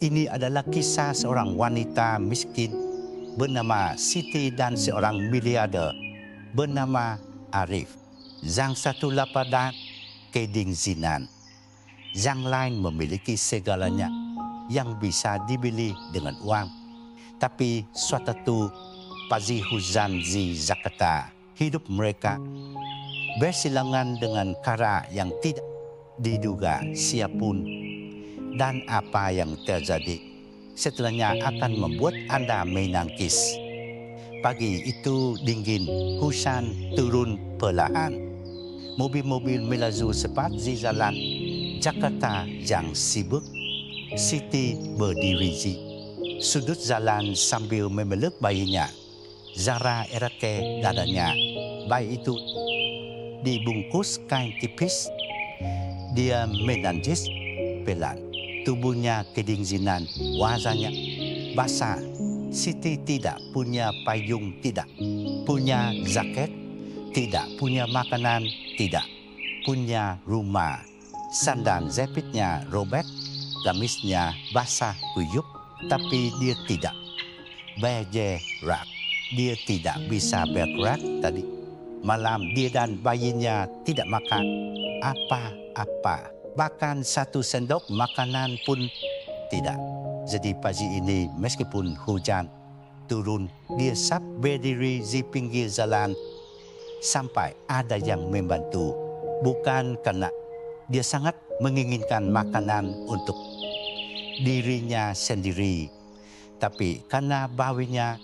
Ini adalah kisah seorang wanita miskin bernama Siti dan seorang miliarder bernama Arif. Yang satu lapadan kedingzinan, yang lain memiliki segalanya yang bisa dibeli dengan uang. Tapi suatu pagi hujan di Jakarta, hidup mereka bersilangan dengan cara yang tidak diduga siapapun, dan apa yang terjadi setelahnya akan membuat Anda menangis. Pagi itu dingin, hujan turun perlahan. Mobil-mobil melaju cepat di jalan Jakarta yang sibuk. Siti berdiri di sudut jalan sambil memeluk bayinya. Zara erat ke dadanya. Bayi itu dibungkus kain tipis. Dia menangis pelan. Tubuhnya kedinginan, wajahnya basah. Siti tidak punya payung, tidak punya jaket, tidak punya makanan, tidak punya rumah. Sandal jepitnya robek, gamisnya basah kuyup, tapi dia tidak bergerak. Dia tidak bisa bergerak tadi. Malam dia dan bayinya tidak makan apa-apa. Bahkan satu sendok makanan pun tidak. Jadi pagi ini meskipun hujan turun, dia sab berdiri di pinggir jalan sampai ada yang membantu. Bukan karena dia sangat menginginkan makanan untuk dirinya sendiri, tapi karena bawinya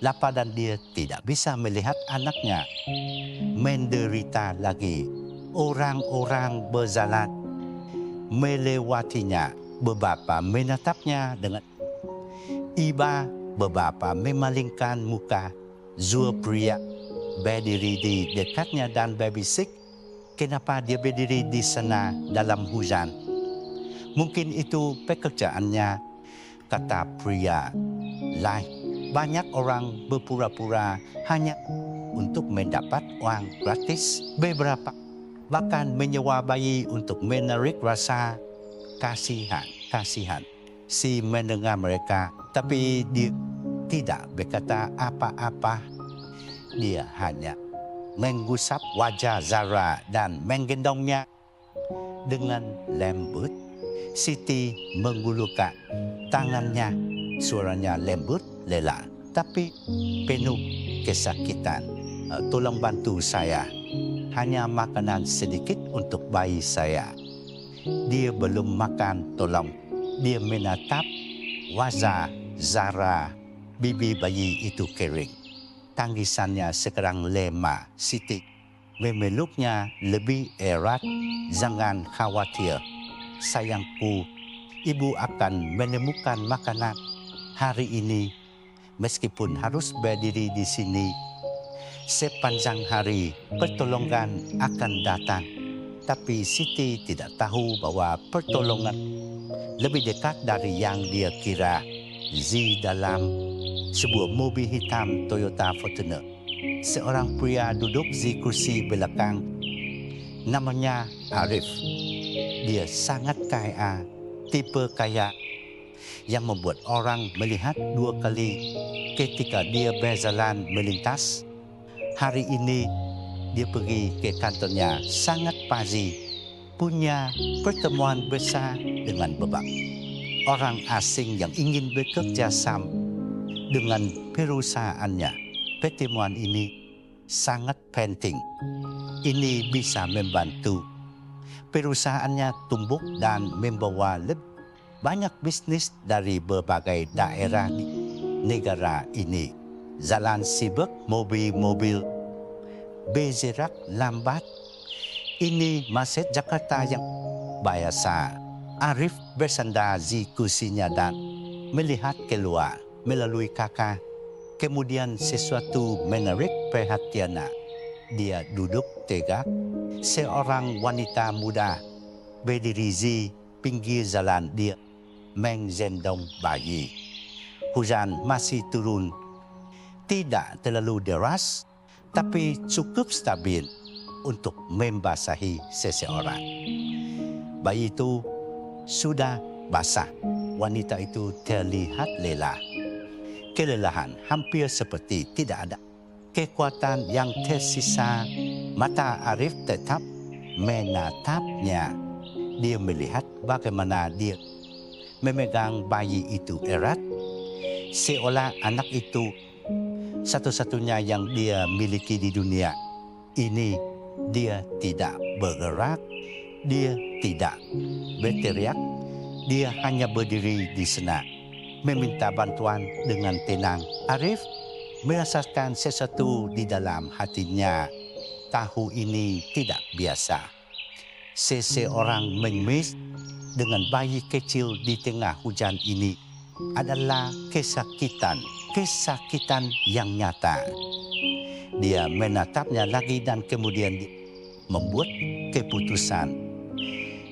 lapar dan dia tidak bisa melihat anaknya menderita lagi. Orang-orang berjalan melewatinya, beberapa menatapnya dengan iba, beberapa memalingkan muka. Zul pria berdiri di dekatnya dan berbisik, kenapa dia berdiri di sana dalam hujan? Mungkin itu pekerjaannya, kata pria lain. Banyak orang berpura-pura hanya untuk mendapat uang gratis. Beberapa bahkan menyewa bayi untuk menarik rasa kasihan. Si mendengar mereka, tapi dia tidak berkata apa-apa. Dia hanya menggusap wajah Zara dan menggendongnya dengan lembut. Siti mengulurkan tangannya, suaranya lembut, lelah, tapi penuh kesakitan. Tolong bantu saya. Hanya makanan sedikit untuk bayi saya. Dia belum makan, tolong. Dia menatap wajah Zara. Bibi bayi itu kering. Tangisannya sekarang lemah. Siti memeluknya lebih erat. Jangan khawatir, sayangku. Ibu akan menemukan makanan hari ini. Meskipun harus berdiri di sini, sepanjang hari pertolongan akan datang. Tapi Siti tidak tahu bahwa pertolongan lebih dekat dari yang dia kira. Di dalam sebuah mobil hitam Toyota Fortuner, seorang pria duduk di kursi belakang. Namanya Arif. Dia sangat kaya, tipe kaya yang membuat orang melihat dua kali ketika dia berjalan melintas. Hari ini dia pergi ke kantornya sangat pagi, punya pertemuan besar dengan beberapa orang asing yang ingin bekerja sama dengan perusahaannya. Pertemuan ini sangat penting. Ini bisa membantu perusahaannya tumbuh dan membawa lebih banyak bisnis dari berbagai daerah di negara ini. Jalan sibuk, mobil-mobil bergerak lambat. Ini masjid Jakarta yang biasa. Arif bersandar di kursinya dan melihat keluar melalui kaca. Kemudian sesuatu menarik perhatiannya. Dia duduk tegak. Seorang wanita muda berdiri di pinggir jalan. Dia menggendong bayi. Hujan masih turun. Tidak terlalu deras, tapi cukup stabil untuk membasahi seseorang. Bayi itu sudah basah, wanita itu terlihat lelah. Kelelahan hampir seperti tidak ada. Kekuatan yang tersisa, mata Arif tetap menatapnya. Dia melihat bagaimana dia memegang bayi itu erat, seolah anak itu satu-satunya yang dia miliki di dunia. Ini dia tidak bergerak, dia tidak berteriak, dia hanya berdiri di sana, meminta bantuan dengan tenang. Arif merasakan sesuatu di dalam hatinya. Tahu ini tidak biasa. Seseorang mengemis dengan bayi kecil di tengah hujan ini adalah kesakitan yang nyata. Dia menatapnya lagi dan kemudian membuat keputusan.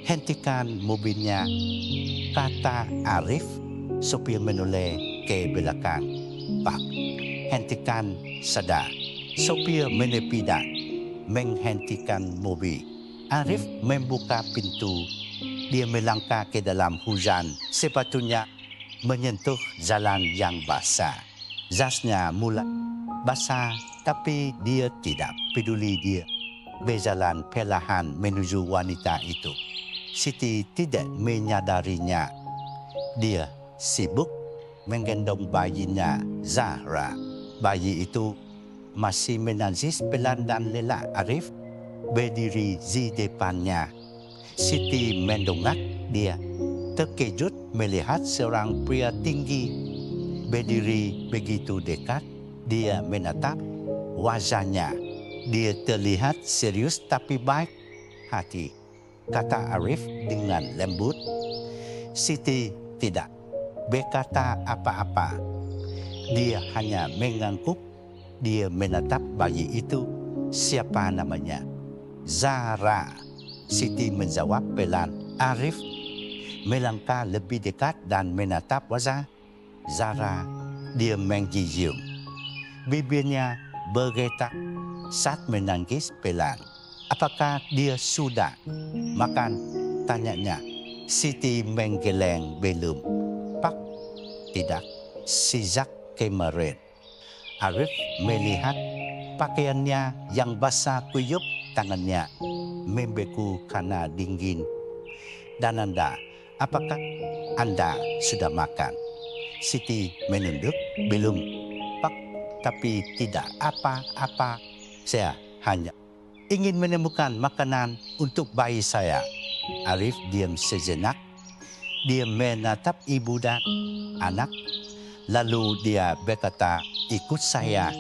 Hentikan mobilnya, kata Arif. Sopir menoleh ke belakang. Pak, hentikan sedar. Sopir menepi dan menghentikan mobil. Arif membuka pintu. Dia melangkah ke dalam hujan. Sepatunya menyentuh jalan yang basah. Jasnya mulai basah, tapi dia tidak peduli. Dia berjalan perlahan menuju wanita itu. Siti tidak menyadarinya. Dia sibuk menggendong bayinya, Zahra. Bayi itu masih menangis pelan dan lelah. Arif berdiri di depannya. Siti mendongak. Dia terkejut melihat seorang pria tinggi berdiri begitu dekat. Dia menatap wajahnya. Dia terlihat serius tapi baik hati, kata Arif dengan lembut. Siti tidak berkata apa-apa. Dia hanya mengangguk. Dia menatap bayi itu. Siapa namanya? Zahra. Siti menjawab pelan. Arif melangkah lebih dekat dan menatap wajah Zahra. Dia menggigil. Bibirnya bergetar saat menangis pelan. Apakah dia sudah makan? Tanyanya. Siti menggeleng. Belum. Pak, tidak. Sejak kemarin. Arif melihat pakaiannya yang basah kuyup, tangannya membeku karena dingin. Dan Anda, apakah Anda sudah makan? Siti menunduk. Belum, Pak, tapi tidak apa-apa. Saya hanya ingin menemukan makanan untuk bayi saya. Arif diam sejenak. Dia menatap ibu dan anak. Lalu dia berkata, ikut saya.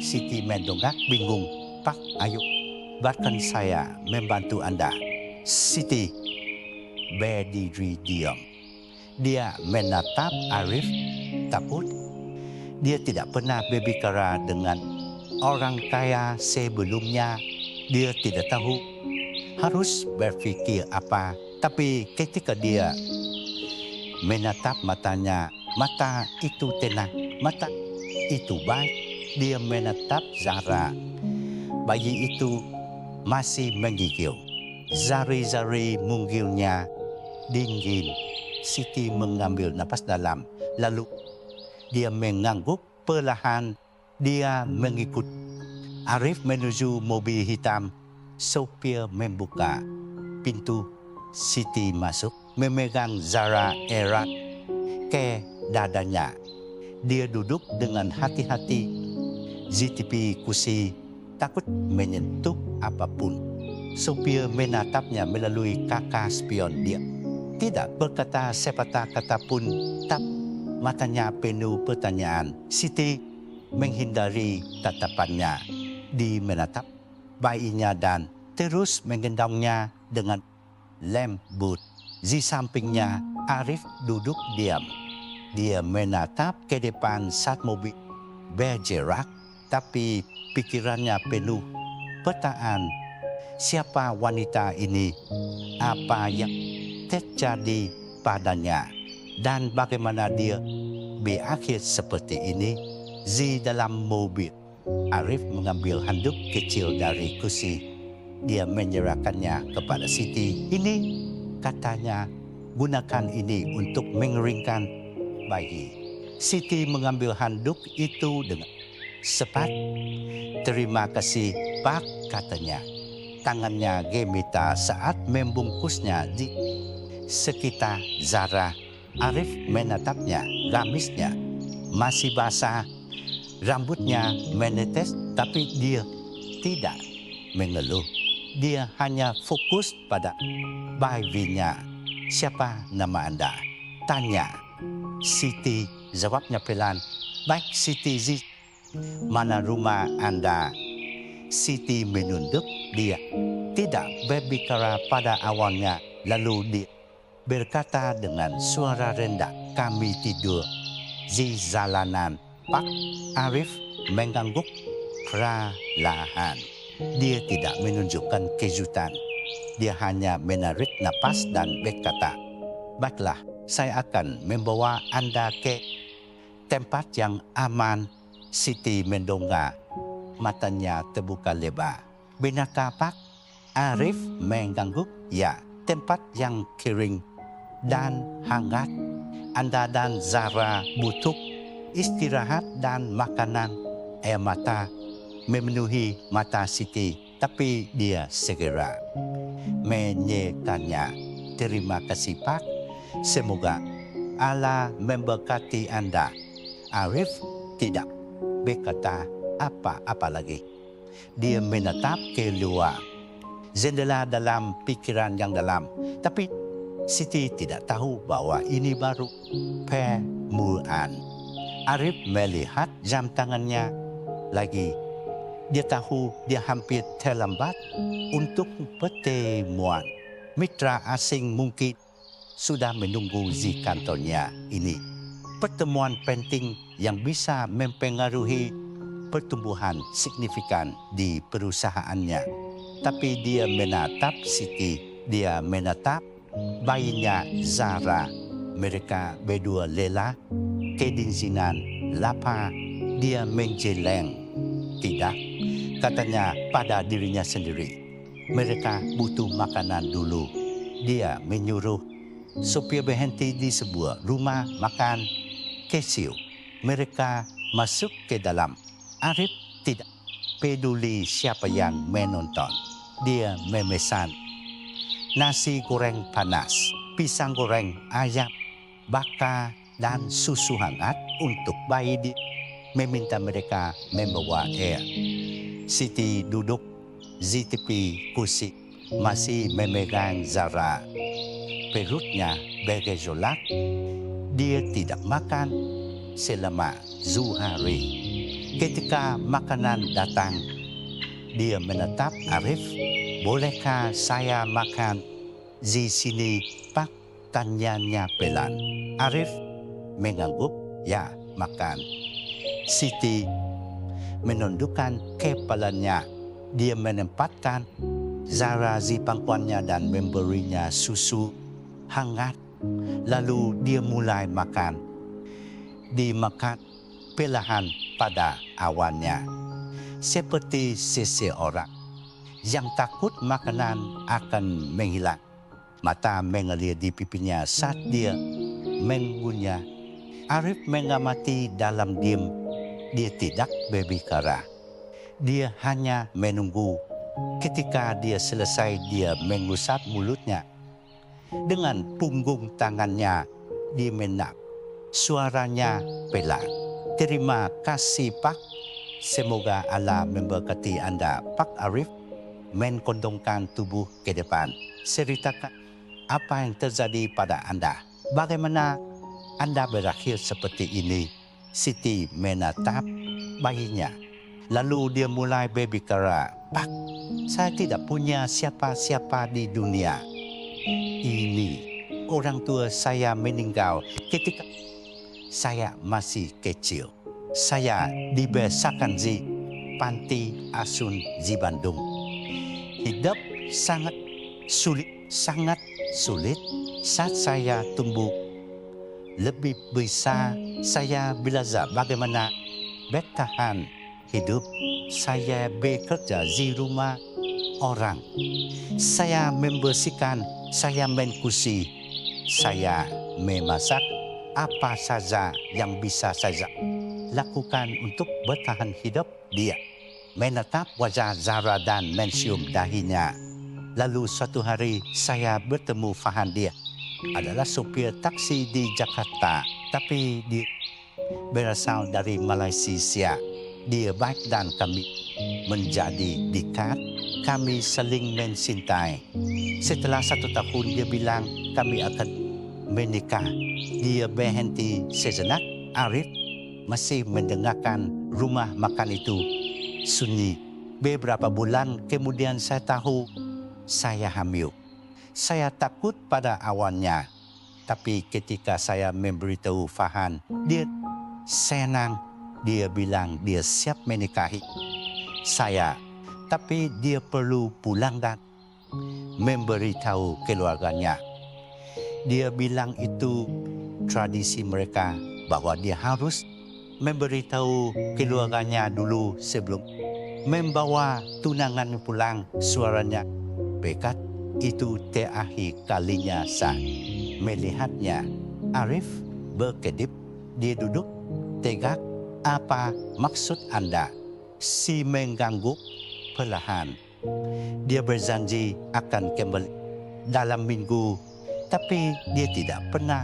Siti mendongak bingung. Pak, ayo, bahkan saya membantu Anda. Siti berdiri diam. Dia menatap Arif takut. Dia tidak pernah berbicara dengan orang kaya sebelumnya. Dia tidak tahu harus berfikir apa. Tapi ketika dia menatap matanya, mata itu tenang, mata itu baik. Dia menatap Zahra. Bayi itu masih menggigil. Jari-jari munggilnya dingin. Siti mengambil napas dalam. Lalu dia mengangguk perlahan. Dia mengikut Arif menuju mobil hitam. Sopir membuka pintu. Siti masuk, memegang Zahra erat ke dadanya. Dia duduk dengan hati-hati di tepi kursi, takut menyentuh apapun. Sopir menatapnya melalui kaca spion. Dia tidak berkata sepatah kata pun, tapi matanya penuh pertanyaan. Siti menghindari tatapannya. Dia menatap bayinya dan terus menggendongnya dengan lembut. Di sampingnya, Arif duduk diam. Dia menatap ke depan saat mobil bergerak, tapi pikirannya penuh pertanyaan. Siapa wanita ini? Apa yang terjadi padanya? Dan bagaimana dia berakhir seperti ini? Di dalam mobil, Arif mengambil handuk kecil dari kursi. Dia menyerahkannya kepada Siti. Ini, katanya, gunakan ini untuk mengeringkan bayi. Siti mengambil handuk itu dengan cepat. Terima kasih, Pak, katanya. Tangannya gemeta saat membungkusnya di sekitar Zara. Arif menatapnya, gamisnya masih basah. Rambutnya menetes, tapi dia tidak mengeluh. Dia hanya fokus pada bayinya. Siapa nama anda? Tanya. Siti jawabnya pelan. Baik Siti Z. Mana rumah anda? Siti menunduk. Dia tidak berbicara pada awalnya. Lalu dia berkata dengan suara rendah. Kami tidur di jalanan. Pak Arif mengangguk perlahan. Dia tidak menunjukkan kejutan. Dia hanya menarik napas dan berkata, baiklah, saya akan membawa anda ke tempat yang aman. Siti mendongak. Matanya terbuka lebar. Benarkah Pak? Arif mengangguk. Ya, tempat yang kering dan hangat. Anda dan Zara butuh istirahat dan makanan. Air mata memenuhi mata Siti, tapi dia segera menyekanya. Terima kasih Pak. Semoga Allah memberkati anda. Arif tidak berkata apa-apa lagi. Dia menatap keluar jendela dalam pikiran yang dalam. Tapi Siti tidak tahu bahwa ini baru permulaan. Arif melihat jam tangannya lagi. Dia tahu dia hampir terlambat untuk pertemuan. Mitra asing mungkin sudah menunggu di kantornya ini. Pertemuan penting yang bisa mempengaruhi pertumbuhan signifikan di perusahaannya. Tapi dia menatap Siti. Dia menatap bayinya Zara. Mereka berdua lelah, kedinginan, lapar. Dia menjeleng. Tidak, katanya pada dirinya sendiri. Mereka butuh makanan dulu. Dia menyuruh supir berhenti di sebuah rumah makan kecil. Mereka masuk ke dalam. Arif tidak peduli siapa yang menonton. Dia memesan nasi goreng panas, pisang goreng ayam bakar, dan susu hangat untuk bayi. Dia meminta mereka membawa air. Siti duduk di tepi kursi, masih memegang Zara. Perutnya bergejolak. Dia tidak makan selama 2 hari. Ketika makanan datang, dia menatap Arif. Bolehkah saya makan di sini, Pak? Tanyanya pelan. Arif mengangguk. Ya, makan. Siti menundukkan kepalanya. Dia menempatkan Zara di pangkuannya dan memberinya susu hangat. Lalu dia mulai makan. Dimakan perlahan pada awalnya. Seperti seseorang yang takut makanan akan menghilang. Mata mengalir di pipinya saat dia mengunyah. Arif mengamati dalam diam. Dia tidak berbicara. Dia hanya menunggu. Ketika dia selesai, dia mengusap mulutnya. Dengan punggung tangannya, dia menap. Suaranya pelan. Terima kasih, Pak. Semoga Allah memberkati anda, Pak Arif. Mengkondongkan tubuh ke depan. Ceritakan apa yang terjadi pada anda. Bagaimana anda berakhir seperti ini? Siti menatap bayinya. Lalu dia mulai berbicara. Pak, saya tidak punya siapa-siapa di dunia ini. Orang tua saya meninggal ketika saya masih kecil. Saya dibesarkan di panti asuhan di Bandung. Hidup sangat sulit saat saya tumbuh. Lebih besar, saya belajar bagaimana bertahan hidup. Saya bekerja di rumah orang. Saya membersihkan, saya mencuci Saya memasak apa saja yang bisa saya lakukan untuk bertahan hidup. Dia menatap wajah Zara dan mencium dahinya. Lalu suatu hari saya bertemu Fahan. Dia adalah sopir taksi di Jakarta, tapi dia berasal dari Malaysia. Dia baik dan kami menjadi dekat. Kami saling mencintai. Setelah 1 tahun dia bilang kami akan menikah. Dia berhenti sejenak. Arif masih mendengarkan rumah makan itu sunyi. Beberapa bulan kemudian saya tahu saya hamil. Saya takut pada awalnya. Tapi ketika saya memberitahu Fahan, dia senang. Dia bilang dia siap menikahi saya. Tapi dia perlu pulang dan memberitahu keluarganya. Dia bilang itu tradisi mereka bahwa dia harus memberitahu keluarganya dulu sebelum membawa tunangan pulang. Suaranya pekat. Itu terakhir kalinya saya melihatnya. Arif berkedip. Dia duduk tegak. Apa maksud Anda? Si mengganggu. Perlahan dia berjanji akan kembali dalam minggu, tapi dia tidak pernah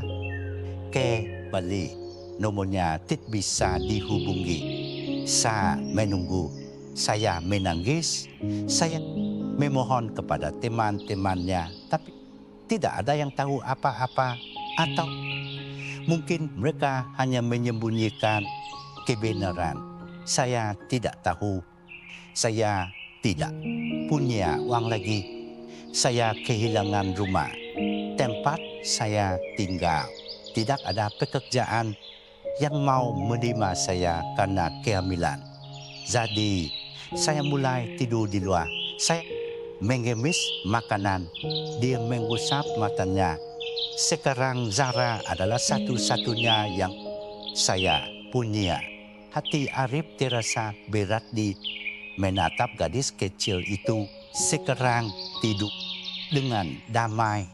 kembali. Nomornya tidak bisa dihubungi. Saya menunggu. Saya menangis. Saya memohon kepada teman-temannya, tapi tidak ada yang tahu apa-apa, atau mungkin mereka hanya menyembunyikan kebenaran. Saya tidak tahu. Saya tidak punya uang lagi. Saya kehilangan rumah, tempat saya tinggal. Tidak ada pekerjaan yang mau menerima saya karena kehamilan. Jadi, saya mulai tidur di luar. Saya mengemis makanan. Dia mengusap matanya. Sekarang Zara adalah satu-satunya yang saya punya. Hati Arif terasa berat di menatap gadis kecil itu sekarang tidur dengan damai.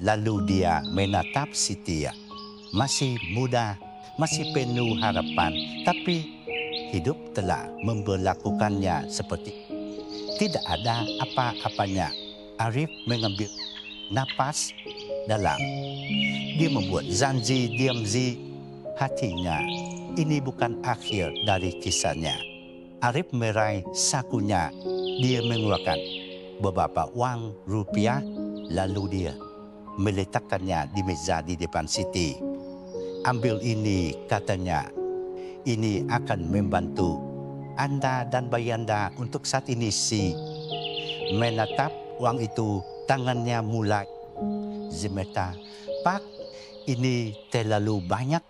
Lalu dia menatap Siti. Masih muda, masih penuh harapan, tapi hidup telah memperlakukannya seperti tidak ada apa-apanya. Arif mengambil napas dalam. Dia membuat janji diam-diam hatinya. Ini bukan akhir dari kisahnya. Arif meraih sakunya. Dia mengeluarkan beberapa uang rupiah, lalu dia meletakkannya di meja di depan Siti. Ambil ini, katanya. Ini akan membantu Anda dan bayi Anda untuk saat ini. Si menatap uang itu, tangannya mulai gemetar. Pak, ini terlalu banyak,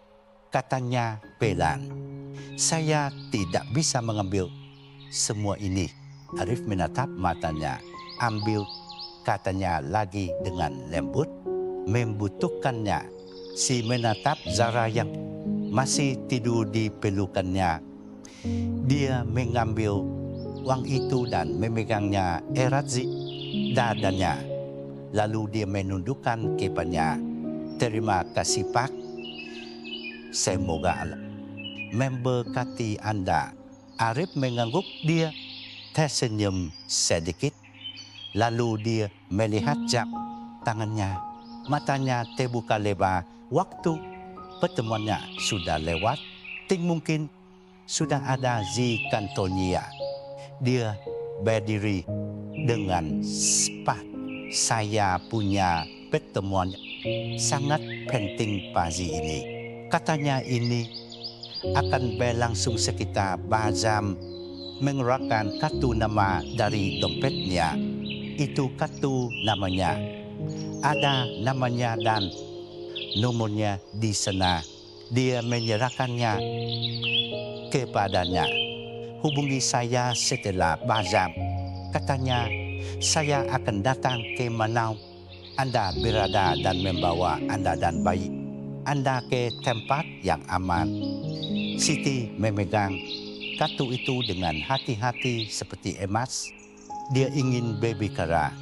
katanya pelan. Saya tidak bisa mengambil semua ini. Arif menatap matanya. Ambil, katanya lagi dengan lembut. Membutuhkannya. Si menatap Zara yang masih tidur di pelukannya. Dia mengambil uang itu dan memegangnya erat di dadanya. Lalu dia menundukkan kepalanya. Terima kasih Pak. Semoga Allah memberkati Anda. Arif mengangguk. Dia tersenyum sedikit. Lalu dia melihat jam tangannya. Matanya terbuka lebar. Waktu pertemuannya sudah lewat. Mungkin sudah ada di kantornya. Dia berdiri dengan cepat. Saya punya pertemuan sangat penting pagi ini. Katanya ini akan berlangsung sekitar jam. Mengeluarkan kartu nama dari dompetnya. Itu kartu namanya. Ada namanya dan nomornya di sana. Dia menyerahkannya kepadanya. Hubungi saya setelah jam. Katanya saya akan datang ke mana Anda berada dan membawa Anda dan bayi Anda ke tempat yang aman. Siti memegang kartu itu dengan hati-hati seperti emas. Dia ingin berbicara,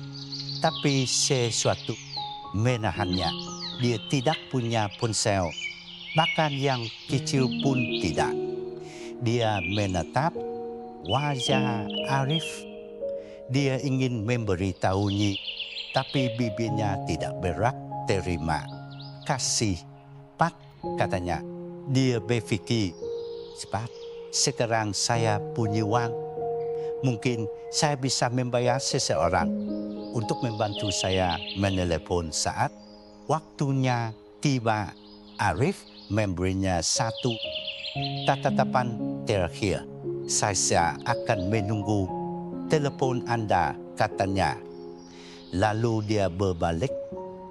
tapi sesuatu menahannya. Dia tidak punya ponsel, bahkan yang kecil pun tidak. Dia menatap wajah Arif. Dia ingin memberitahunya, tapi bibirnya tidak berak terima. Kasih, Pak, katanya. Dia berfikir, cepat, sekarang saya punya uang. Mungkin saya bisa membayar seseorang untuk membantu saya menelepon saat waktunya tiba. Arif memberinya satu tatapan terakhir. Saya akan menunggu telepon Anda, katanya. Lalu dia berbalik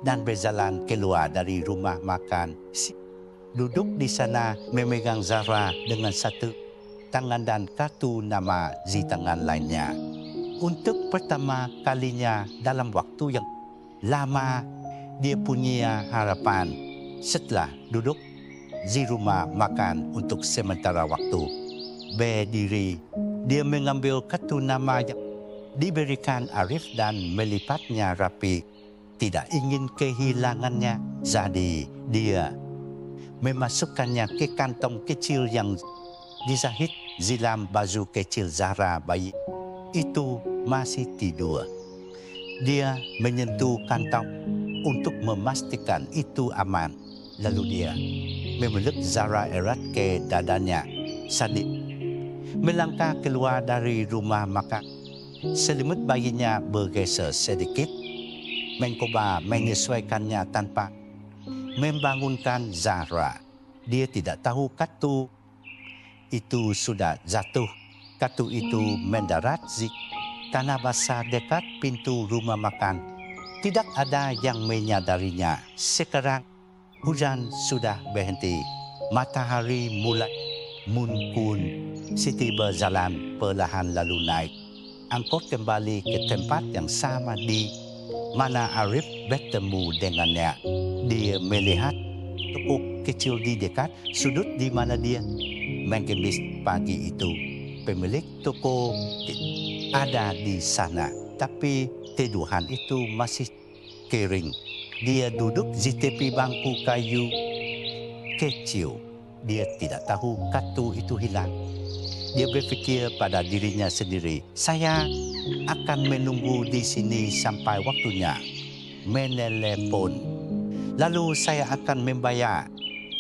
dan berjalan keluar dari rumah makan. Duduk di sana memegang Zahra dengan satu tangan dan kartu nama di tangan lainnya. Untuk pertama kalinya dalam waktu yang lama, dia punya harapan setelah duduk di rumah makan untuk sementara waktu. Berdiri, dia mengambil kartu nama yang diberikan Arif dan melipatnya rapi. Tidak ingin kehilangannya, jadi dia memasukkannya ke kantong kecil yang dijahit dalam baju kecil Zahra bayi. Itu masih tidur. Dia menyentuh kantong untuk memastikan itu aman. Lalu dia memeluk Zahra erat ke dadanya. Sambil melangkah keluar dari rumah makan, selimut bayinya bergeser sedikit. Mencoba menyesuaikannya tanpa membangunkan Zahra. Dia tidak tahu kartu itu sudah jatuh. Kartu itu mendarat di tanah basah dekat pintu rumah makan. Tidak ada yang menyadarinya. Sekarang hujan sudah berhenti. Matahari mulai muncul. Siti berjalan perlahan lalu naik angkot kembali ke tempat yang sama di mana Arif bertemu dengannya. Dia melihat toko kecil di dekat sudut di mana dia mengemis pagi itu. Pemilik toko ada di sana, tapi teduhan itu masih kering. Dia duduk di tepi bangku kayu kecil. Dia tidak tahu kartu itu hilang. Dia berfikir pada dirinya sendiri, saya akan menunggu di sini sampai waktunya menelepon. Lalu saya akan membayar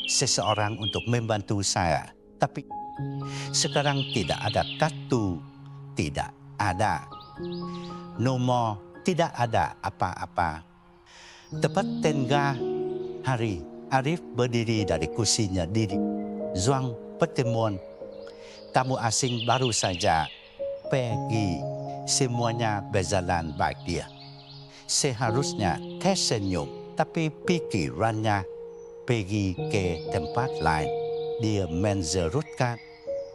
seseorang untuk membantu saya. Tapi sekarang tidak ada kartu, tidak ada nomor, tidak ada apa-apa. Tepat tengah hari, Arif berdiri dari kursinya di ruang pertemuan. Tamu asing baru saja pergi. Semuanya berjalan baik dia. Seharusnya tersenyum, tapi pikirannya pergi ke tempat lain. Dia menjerutkan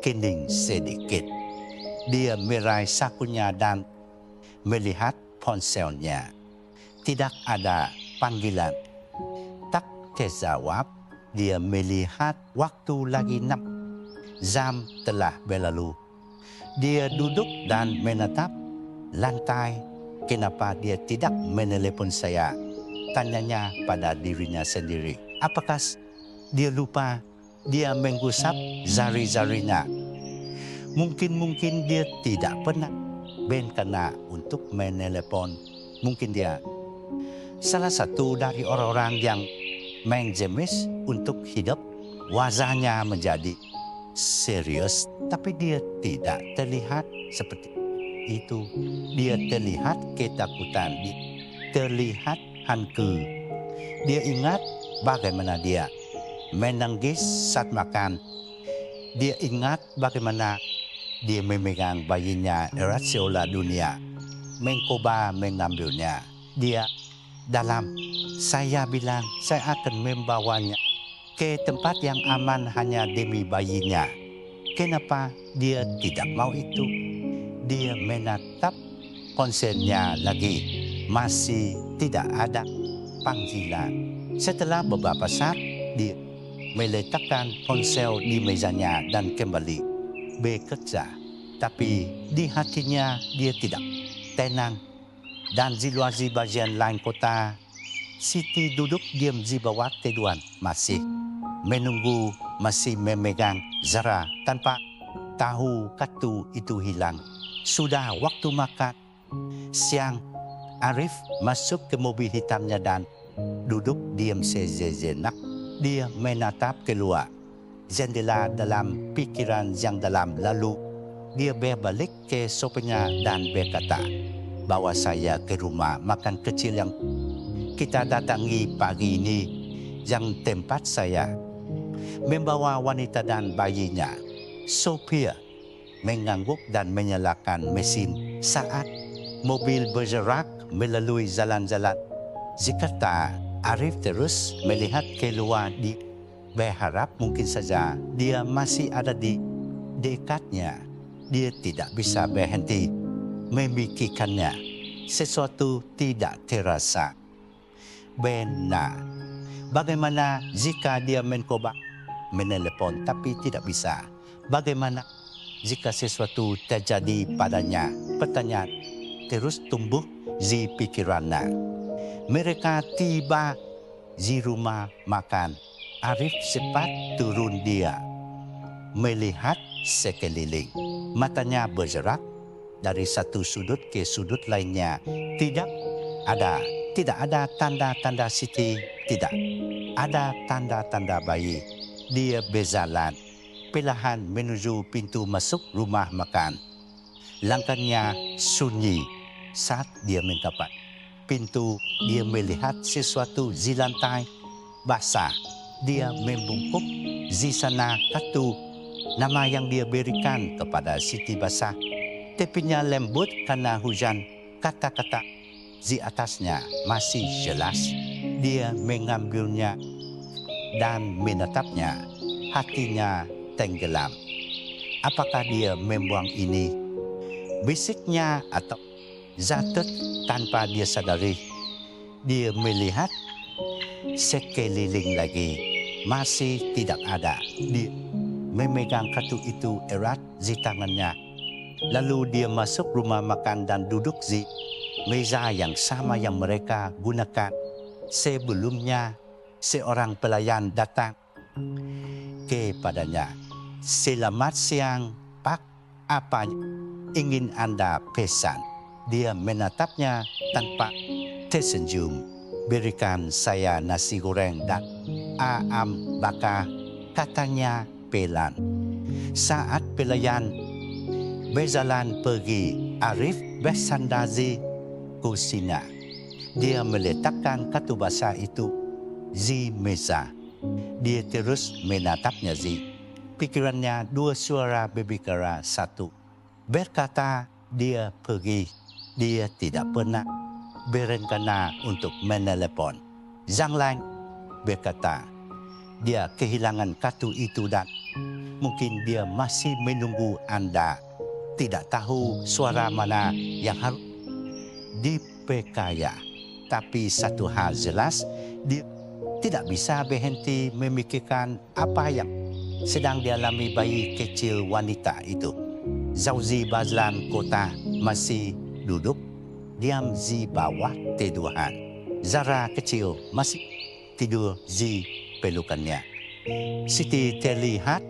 kening sedikit. Dia meraih sakunya dan melihat ponselnya. Tidak ada panggilan. Tak terjawab. Dia melihat waktu lagi 6 jam telah berlalu. Dia duduk dan menatap lantai. Kenapa dia tidak menelepon saya? Tanyanya pada dirinya sendiri. Apakah dia lupa? Dia menggusap jari-jarinya. Mungkin dia tidak pernah berencana untuk menelepon. Mungkin dia salah satu dari orang-orang yang mengemis untuk hidup. Wajahnya menjadi serius, tapi dia tidak terlihat seperti itu. Dia terlihat ketakutan, dia terlihat hancur. Dia ingat bagaimana dia menangis saat makan. Dia ingat bagaimana dia memegang bayinya erat seolah dunia mencoba mengambilnya. Dia dalam, saya bilang saya akan membawanya ke tempat yang aman hanya demi bayinya. Kenapa dia tidak mau itu? Dia menatap ponselnya lagi. Masih tidak ada panggilan. Setelah beberapa saat, dia meletakkan ponsel di mejanya dan kembali bekerja. Tapi di hatinya dia tidak tenang. Dan di luar di bagian lain kota, Siti duduk diam di bawah teduhan, masih menunggu, masih memegang Zara tanpa tahu katu itu hilang. Sudah waktu makan siang, Arif masuk ke mobil hitamnya dan duduk diam sejenak. Dia menatap keluar jendela dalam pikiran yang dalam. Lalu dia berbalik ke sopirnya dan berkata, "Bawa saya ke rumah makan kecil yang kita datangi pagi ini, yang tempat saya membawa wanita dan bayinya." Sopir mengangguk dan menyalakan mesin saat mobil bergerak melalui jalan-jalan Jakarta. Arif terus melihat keluar, di berharap mungkin saja dia masih ada di dekatnya. Dia tidak bisa berhenti memikirkannya. Sesuatu tidak terasa benar. Bagaimana jika dia mencoba menelepon tapi tidak bisa? Bagaimana jika sesuatu terjadi padanya? Pertanyaan terus tumbuh di pikirannya. Mereka tiba di rumah makan. Arif cepat turun, dia melihat sekeliling. Matanya bergerak dari satu sudut ke sudut lainnya. Tidak ada tanda-tanda Siti, tidak ada tanda-tanda bayi. Dia berjalan perlahan menuju pintu masuk rumah makan. Langkahnya sunyi saat dia mendapat pintu. Dia melihat sesuatu di lantai basah. Dia membungkuk di sana katu nama yang dia berikan kepada Siti basah. Tepinya lembut karena hujan. Kata-kata di atasnya masih jelas. Dia mengambilnya dan menatapnya. Hatinya tenggelam. Apakah dia membuang ini? Bisiknya atau jatuh tanpa dia sadari. Dia melihat sekeliling lagi. Masih tidak ada. Dia memegang kartu itu erat di tangannya. Lalu dia masuk rumah makan dan duduk di meja yang sama yang mereka gunakan sebelumnya. Seorang pelayan datang kepadanya. "Selamat siang, Pak. Apa ingin Anda pesan?" Dia menatapnya tanpa tersenyum. "Berikan saya nasi goreng dan ayam bakar," katanya pelan. Saat pelayan berjalan pergi, Arif bersandar di kursinya. Dia meletakkan kartu basah itu di meja. Dia terus menatapnya di pikirannya. Dua suara berbicara, satu berkata dia pergi. Dia tidak pernah berencana untuk menelepon. Yang lain berkata dia kehilangan kartu itu dan mungkin dia masih menunggu Anda. Tidak tahu suara mana yang harus dipercaya. Tapi satu hal jelas, dia tidak bisa berhenti memikirkan apa yang sedang dialami bayi kecil wanita itu. Zauzi Bazlan kota masih duduk diam di bawah teduhan. Zara kecil masih tidur di pelukannya. Siti terlihat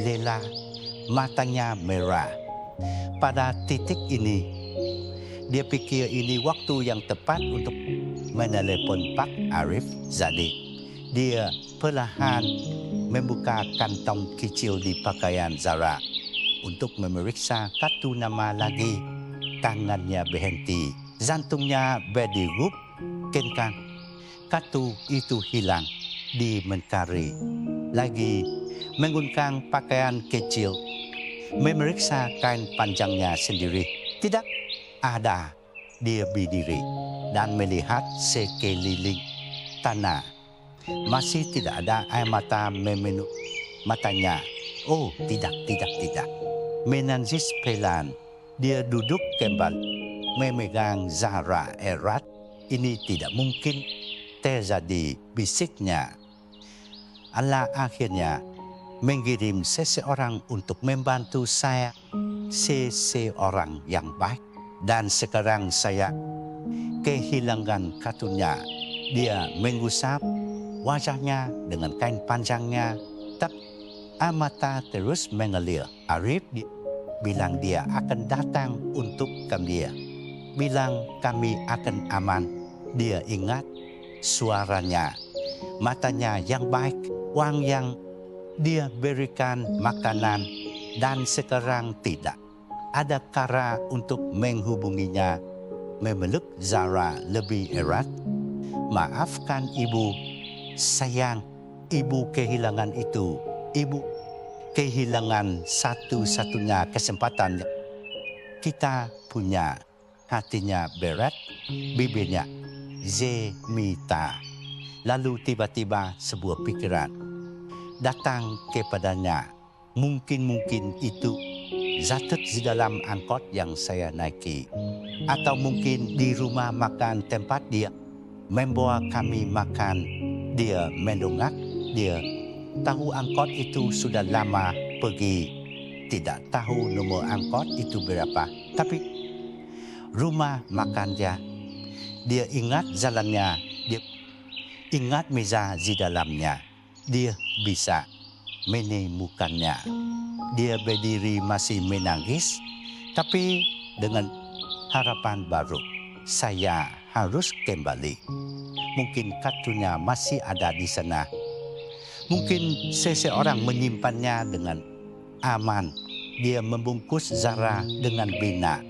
lelah, matanya merah. Pada titik ini, dia pikir ini waktu yang tepat untuk menelepon Pak Arif. Jadi, dia perlahan membuka kantong kecil di pakaian Zara untuk memeriksa kartu nama lagi. Tangannya berhenti, jantungnya berdegup kencang. Kartu itu hilang. Di mencari lagi, menggunakan pakaian kecil, memeriksa kain panjangnya sendiri. Tidak ada. Dia berdiri dan melihat sekeliling. Tanah masih tidak ada air mata memenuhi matanya. Oh, tidak. Menangis pelan. Dia duduk kembali, memegang Zara erat. Ini tidak mungkin terjadi, bisiknya. Allah akhirnya mengirim seseorang untuk membantu saya. Seseorang yang baik. Dan sekarang saya kehilangan kartunya. Dia mengusap wajahnya dengan kain panjangnya. Tapi mata terus mengalir. Arif bilang dia akan datang untuk kami. Bilang kami akan aman. Dia ingat suaranya, matanya yang baik, uang yang dia berikan makanan, dan sekarang tidak ada cara untuk menghubunginya, memeluk Zara lebih erat. Maafkan ibu, sayang, ibu kehilangan itu. Ibu kehilangan satu-satunya kesempatan kita punya. Hatinya berat, bibirnya Zemita. Lalu tiba-tiba sebuah pikiran datang kepadanya. Mungkin itu zatut di dalam angkot yang saya naiki. Atau mungkin di rumah makan tempat dia membawa kami makan. Dia mendongak, dia tahu angkot itu sudah lama pergi. Tidak tahu nomor angkot itu berapa. Tapi rumah makan dia ingat jalannya, dia ingat meja di dalamnya. Dia bisa menemukannya. Dia berdiri masih menangis, tapi dengan harapan baru. Saya harus kembali. Mungkin kartunya masih ada di sana. Mungkin seseorang menyimpannya dengan aman. Dia membungkus Zara dengan bina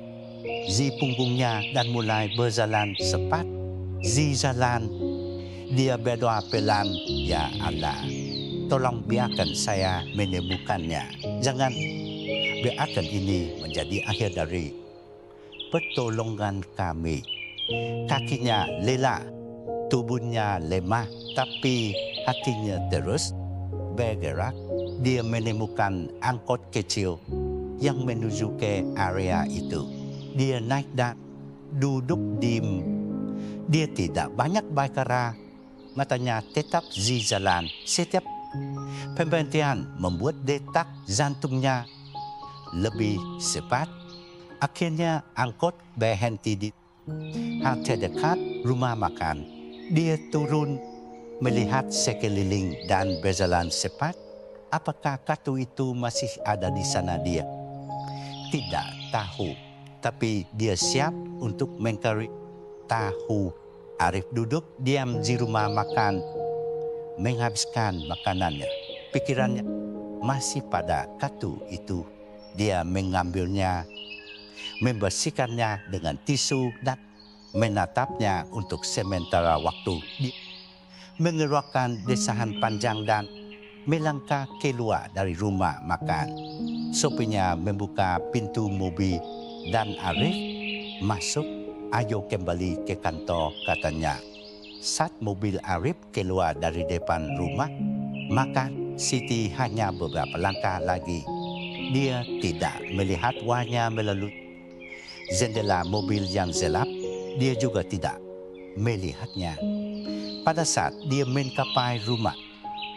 di punggungnya dan mulai berjalan cepat. Di jalan, dia berdoa pelan, ya Allah, tolong biarkan saya menemukannya. Jangan biarkan ini menjadi akhir dari pertolongan kami. Kakinya lelah, tubuhnya lemah, tapi hatinya terus bergerak. Dia menemukan angkot kecil yang menuju ke area itu. Dia naik dan duduk diam. Dia tidak banyak bicara. Matanya tetap di jalan. Setiap pemberhentian membuat detak jantungnya lebih cepat. Akhirnya angkot berhenti di halte dekat rumah makan. Dia turun melihat sekeliling dan berjalan cepat. Apakah kartu itu masih ada di sana dia? Tidak tahu. Tapi dia siap untuk mencari tahu. Arif duduk diam di rumah makan, menghabiskan makanannya. Pikirannya masih pada kartu itu. Dia mengambilnya, membersihkannya dengan tisu dan menatapnya untuk sementara waktu. Dia mengeluarkan desahan panjang dan melangkah keluar dari rumah makan. Sopirnya membuka pintu mobil dan Arif masuk. Ayo kembali ke kantor, katanya. Saat mobil Arif keluar dari depan rumah makan, Siti hanya beberapa langkah lagi. Dia tidak melihat wajahnya melalui jendela mobil yang gelap. Dia juga tidak melihatnya. Pada saat dia mencapai rumah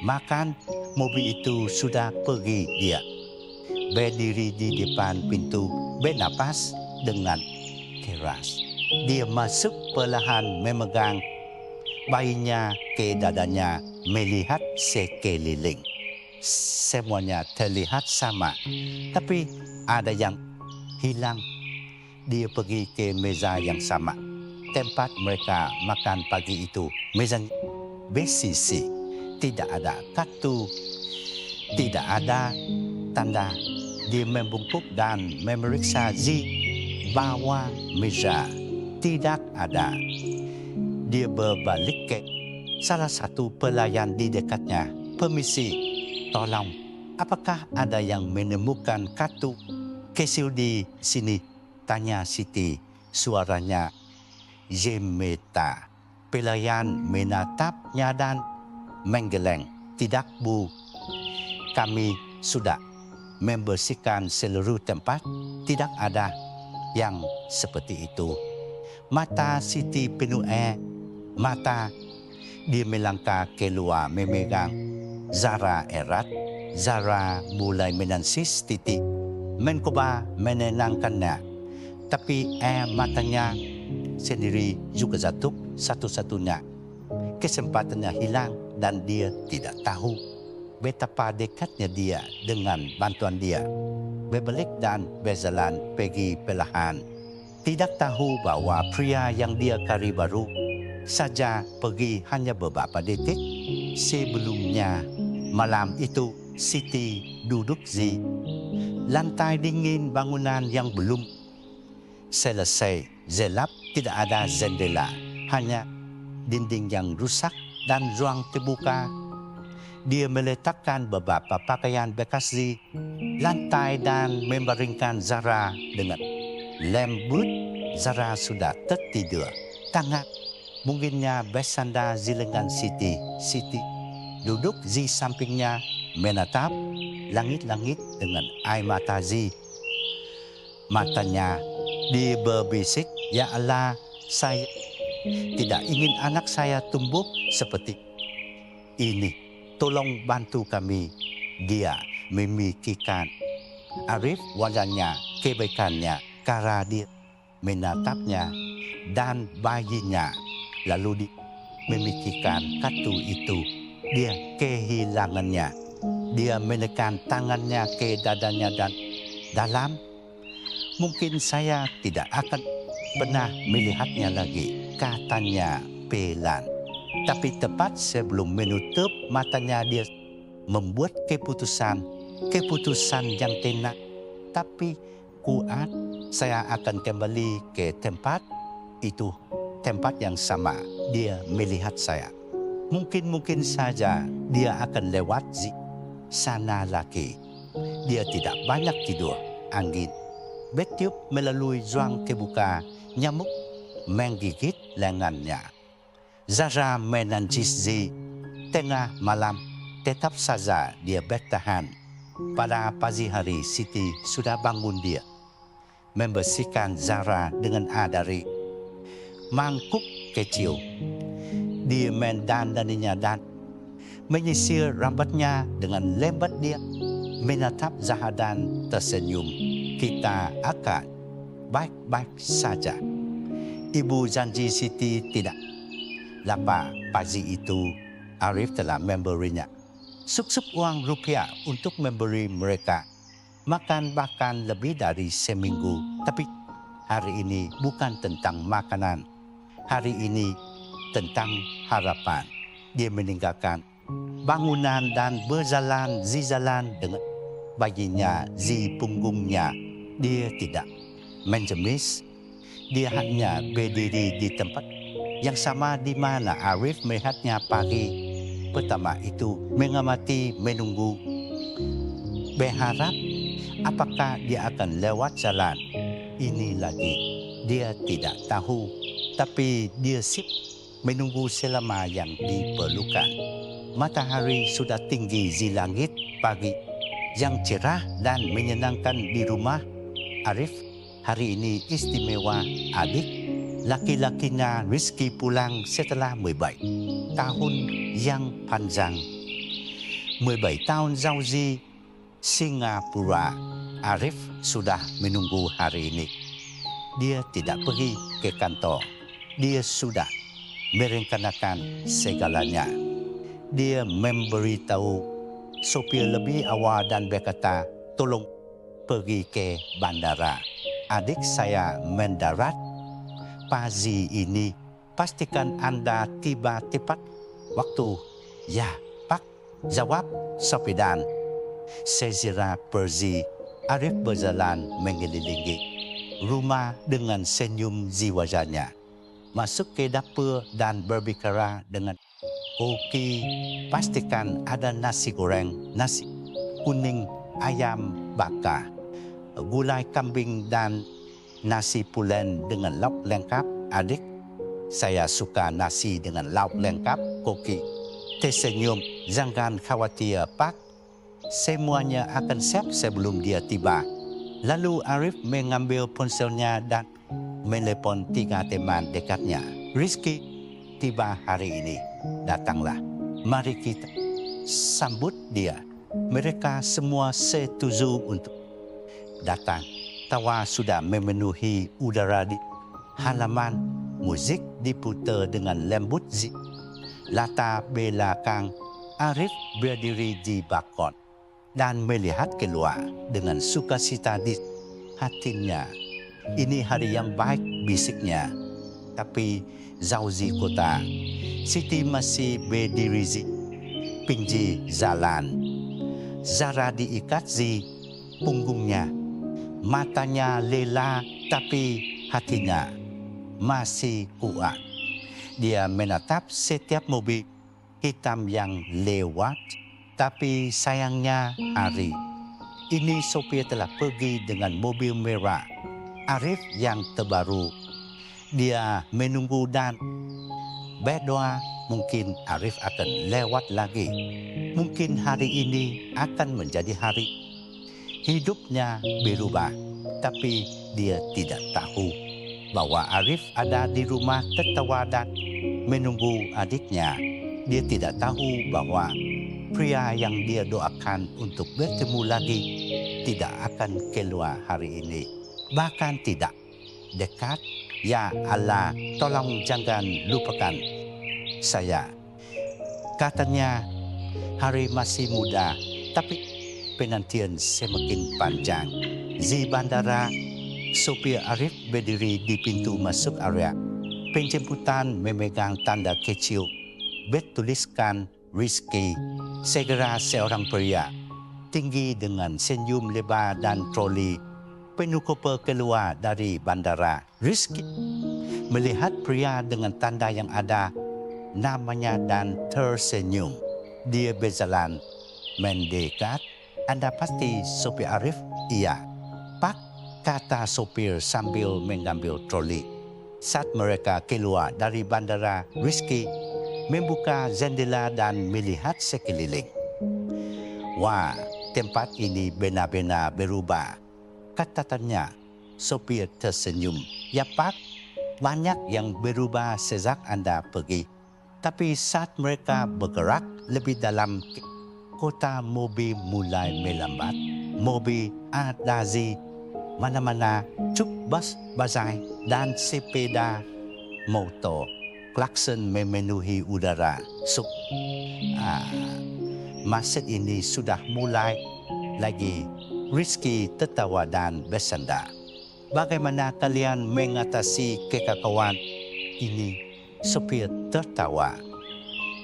makan, mobil itu sudah pergi. Dia berdiri di depan pintu, bernapas dengan keras. Dia masuk perlahan, memegang bayinya ke dadanya, melihat sekeliling. Semuanya terlihat sama, tapi ada yang hilang. Dia pergi ke meja yang sama, tempat mereka makan pagi itu. Meja bersisi, tidak ada kartu, tidak ada tanda. Dia membungkuk dan memeriksa di bawah meja. Tidak ada. Dia berbalik ke salah satu pelayan di dekatnya. Permisi, tolong, apakah ada yang menemukan kartu kecil di sini? Tanya Siti. Suaranya Zemeta. Pelayan menatapnya dan menggeleng. Tidak, Bu. Kami sudah membersihkan seluruh tempat. Tidak ada yang seperti itu. Mata Siti penuh air mata. Dia melangkah keluar, memegang Zara erat. Zara mulai menangis titik. Mencoba menenangkannya, tapi air matanya sendiri juga jatuh satu-satunya. kesempatannya hilang dan dia tidak tahu betapa dekatnya dia dengan bantuan dia. Berbalik dan berjalan pergi perlahan. Tidak tahu bahwa pria yang dia cari baru saja pergi hanya beberapa detik sebelumnya. Malam itu Siti duduk di lantai dingin bangunan yang belum selesai. Gelap, tidak ada jendela, hanya dinding yang rusak dan ruang terbuka. Dia meletakkan beberapa pakaian bekas di lantai dan membaringkan Zara dengan lembut. Zara sudah tertidur. Tangan mungkinnya bersandar di lengan Siti. Siti duduk di sampingnya menatap langit-langit dengan air mata di matanya. Dia berbisik, "Ya Allah, saya tidak ingin anak saya tumbuh seperti ini. Tolong bantu kami." Dia memikirkan Arif wajahnya, kebaikannya, cara dia menatapnya dan bayinya. Lalu dia memikirkan kartu itu. Dia kehilangannya. Dia menekan tangannya ke dadanya dan dalam, "Mungkin saya tidak akan pernah melihatnya lagi," katanya pelan. Tapi tepat sebelum menutup matanya dia membuat keputusan yang tenang tapi kuat. "Saya akan kembali ke tempat itu, tempat yang sama. Dia melihat saya. Mungkin saja dia akan lewat di sana lagi." Dia tidak banyak tidur. Angin bertiup melalui ruang terbuka. Nyamuk menggigit lengannya. Zara menangis di tengah malam. Tetap saja dia bertahan. Pada pagi hari, Siti sudah bangun dia, membersihkan Zara dengan air dari mangkuk kecil. Dia mendandaninya dan menyisir rambutnya dengan lembat. Dia menatap Zahra dan tersenyum. "Kita akan baik-baik saja." Ibu janji Siti tidak lapar. Pagi itu, Arif telah memberinya sup-sup uang rupiah untuk memberi mereka makan bahkan lebih dari seminggu. Tapi hari ini bukan tentang makanan. Hari ini tentang harapan. Dia meninggalkan bangunan dan berjalan di jalan dengan bayinya di punggungnya. Dia tidak menjemis. Dia hanya berdiri di tempat yang sama di mana Arif melihatnya pagi pertama itu, mengamati, menunggu, berharap apakah dia akan lewat jalan ini lagi. Dia tidak tahu, tapi dia siap menunggu selama yang diperlukan. Matahari sudah tinggi di langit. Pagi yang cerah dan menyenangkan di rumah Arif hari ini istimewa. Adik laki-lakinya Rizky pulang setelah 17 tahun yang panjang. 17 tahun jauh di Singapura. Arif sudah menunggu hari ini. Dia tidak pergi ke kantor. Dia sudah merencanakan segalanya. Dia memberitahu sopir lebih awal dan berkata, "Tolong pergi ke bandara. Adik saya mendarat pagi ini. Pastikan Anda tiba tepat waktu." "Ya, Pak," jawab sopir dan segera pergi. Arif berjalan mengelilingi rumah dengan senyum di wajahnya. Masuk ke dapur dan berbicara dengan koki. Pastikan ada nasi goreng, nasi kuning, ayam bakar, gulai kambing dan nasi pulen dengan lauk lengkap. "Adik, saya suka nasi dengan lauk lengkap." Koki tersenyum. "Jangan khawatir, Pak. Semuanya akan siap sebelum dia tiba." Lalu Arif mengambil ponselnya dan menelepon 3 teman dekatnya. "Rizky tiba hari ini. Datanglah. Mari kita sambut dia." Mereka semua setuju untuk datang. Tawa sudah memenuhi udara di halaman. Musik diputar dengan lembut di latar belakang Arif berdiri di balkon dan melihat keluar dengan sukacita di hatinya. Ini hari yang baik, bisiknya. Tapi Zauzi kota, Siti masih berdiri di pinggir jalan. Zara diikat di punggungnya. Matanya lelah tapi hatinya masih kuat. Dia menatap setiap mobil hitam yang lewat. Tapi sayangnya hari ini sopir telah pergi dengan mobil merah Arif yang terbaru. Dia menunggu dan berdoa mungkin Arif akan lewat lagi. Mungkin hari ini akan menjadi hari hidupnya berubah. Tapi dia tidak tahu bahwa Arif ada di rumah tertawa dan menunggu adiknya. Dia tidak tahu bahwa pria yang dia doakan untuk bertemu lagi tidak akan keluar hari ini. Bahkan tidak dekat. Ya Allah, tolong jangan lupakan saya. Katanya, hari masih muda, tapi penantian semakin panjang. Di bandara, sopir Arif berdiri di pintu masuk area. Penjemputan memegang tanda kecil bertuliskan Rizky. Segera seorang pria tinggi dengan senyum lebar dan troli penuh koper keluar dari bandara. Rizky melihat pria dengan tanda yang ada namanya dan tersenyum. Dia berjalan mendekat. Anda pasti sopir Arif? Iya. Pak, kata sopir sambil mengambil troli. Saat mereka keluar dari bandara, Rizky membuka jendela dan melihat sekeliling. Wah, tempat ini benar-benar berubah. Katanya, sopir tersenyum. Ya Pak, banyak yang berubah sejak Anda pergi. Tapi saat mereka bergerak lebih dalam kota, mobil mulai melambat. Mobil ada di mana-mana, truk bus bazai dan sepeda motor. Klakson memenuhi udara. Masjid ini sudah mulai lagi. Rizky tertawa dan bersandar. Bagaimana kalian mengatasi kekacauan ini? Sopir tertawa.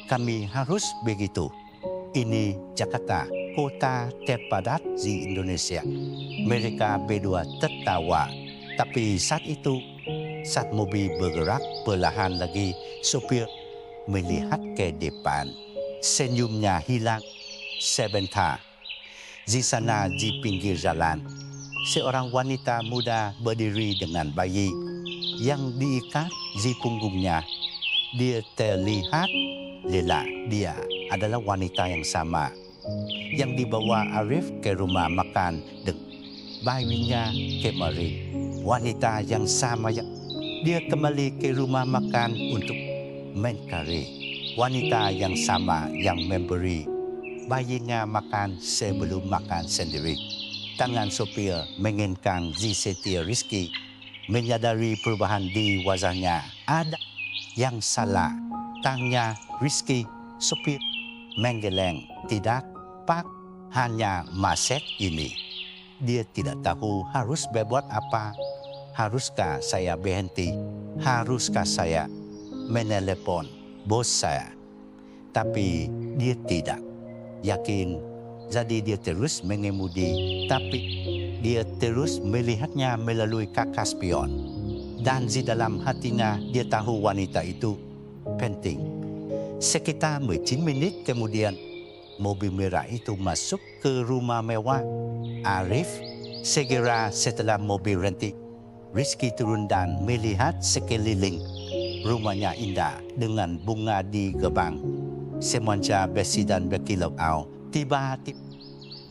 Kami harus begitu. Ini Jakarta, kota terpadat di Indonesia. Mereka berdua tertawa. Tapi saat itu, saat mobil bergerak perlahan lagi, sopir melihat ke depan. Senyumnya hilang sebentar. Di sana di pinggir jalan, seorang wanita muda berdiri dengan bayi yang diikat di punggungnya. Dia terlihat lelah. Dia adalah wanita yang sama yang dibawa Arif ke rumah makan dengan bayinya kemarin. Wanita yang sama yang dia kembali ke rumah makan untuk mencari. Wanita yang sama yang memberi bayinya makan sebelum makan sendiri. Tangan sopir mengencang di setir Rizky. Menyadari perubahan di wajahnya. Ada yang salah. Tanya Rizky, sopir menggeleng. Tidak, Pak, hanya maset ini. Dia tidak tahu harus berbuat apa. Haruskah saya berhenti? Haruskah saya menelepon bos saya? Tapi dia tidak yakin. Jadi dia terus mengemudi. Tapi dia terus melihatnya melalui kaca spion. Dan di dalam hatinya dia tahu wanita itu penting. Sekitar 15 menit kemudian, mobil merah itu masuk ke rumah mewah Arif. Segera setelah mobil rentik, Rizky turun dan melihat sekeliling. Rumahnya indah dengan bunga di gerbang. Semuanya bersih dan berkilau. Tiba-tiba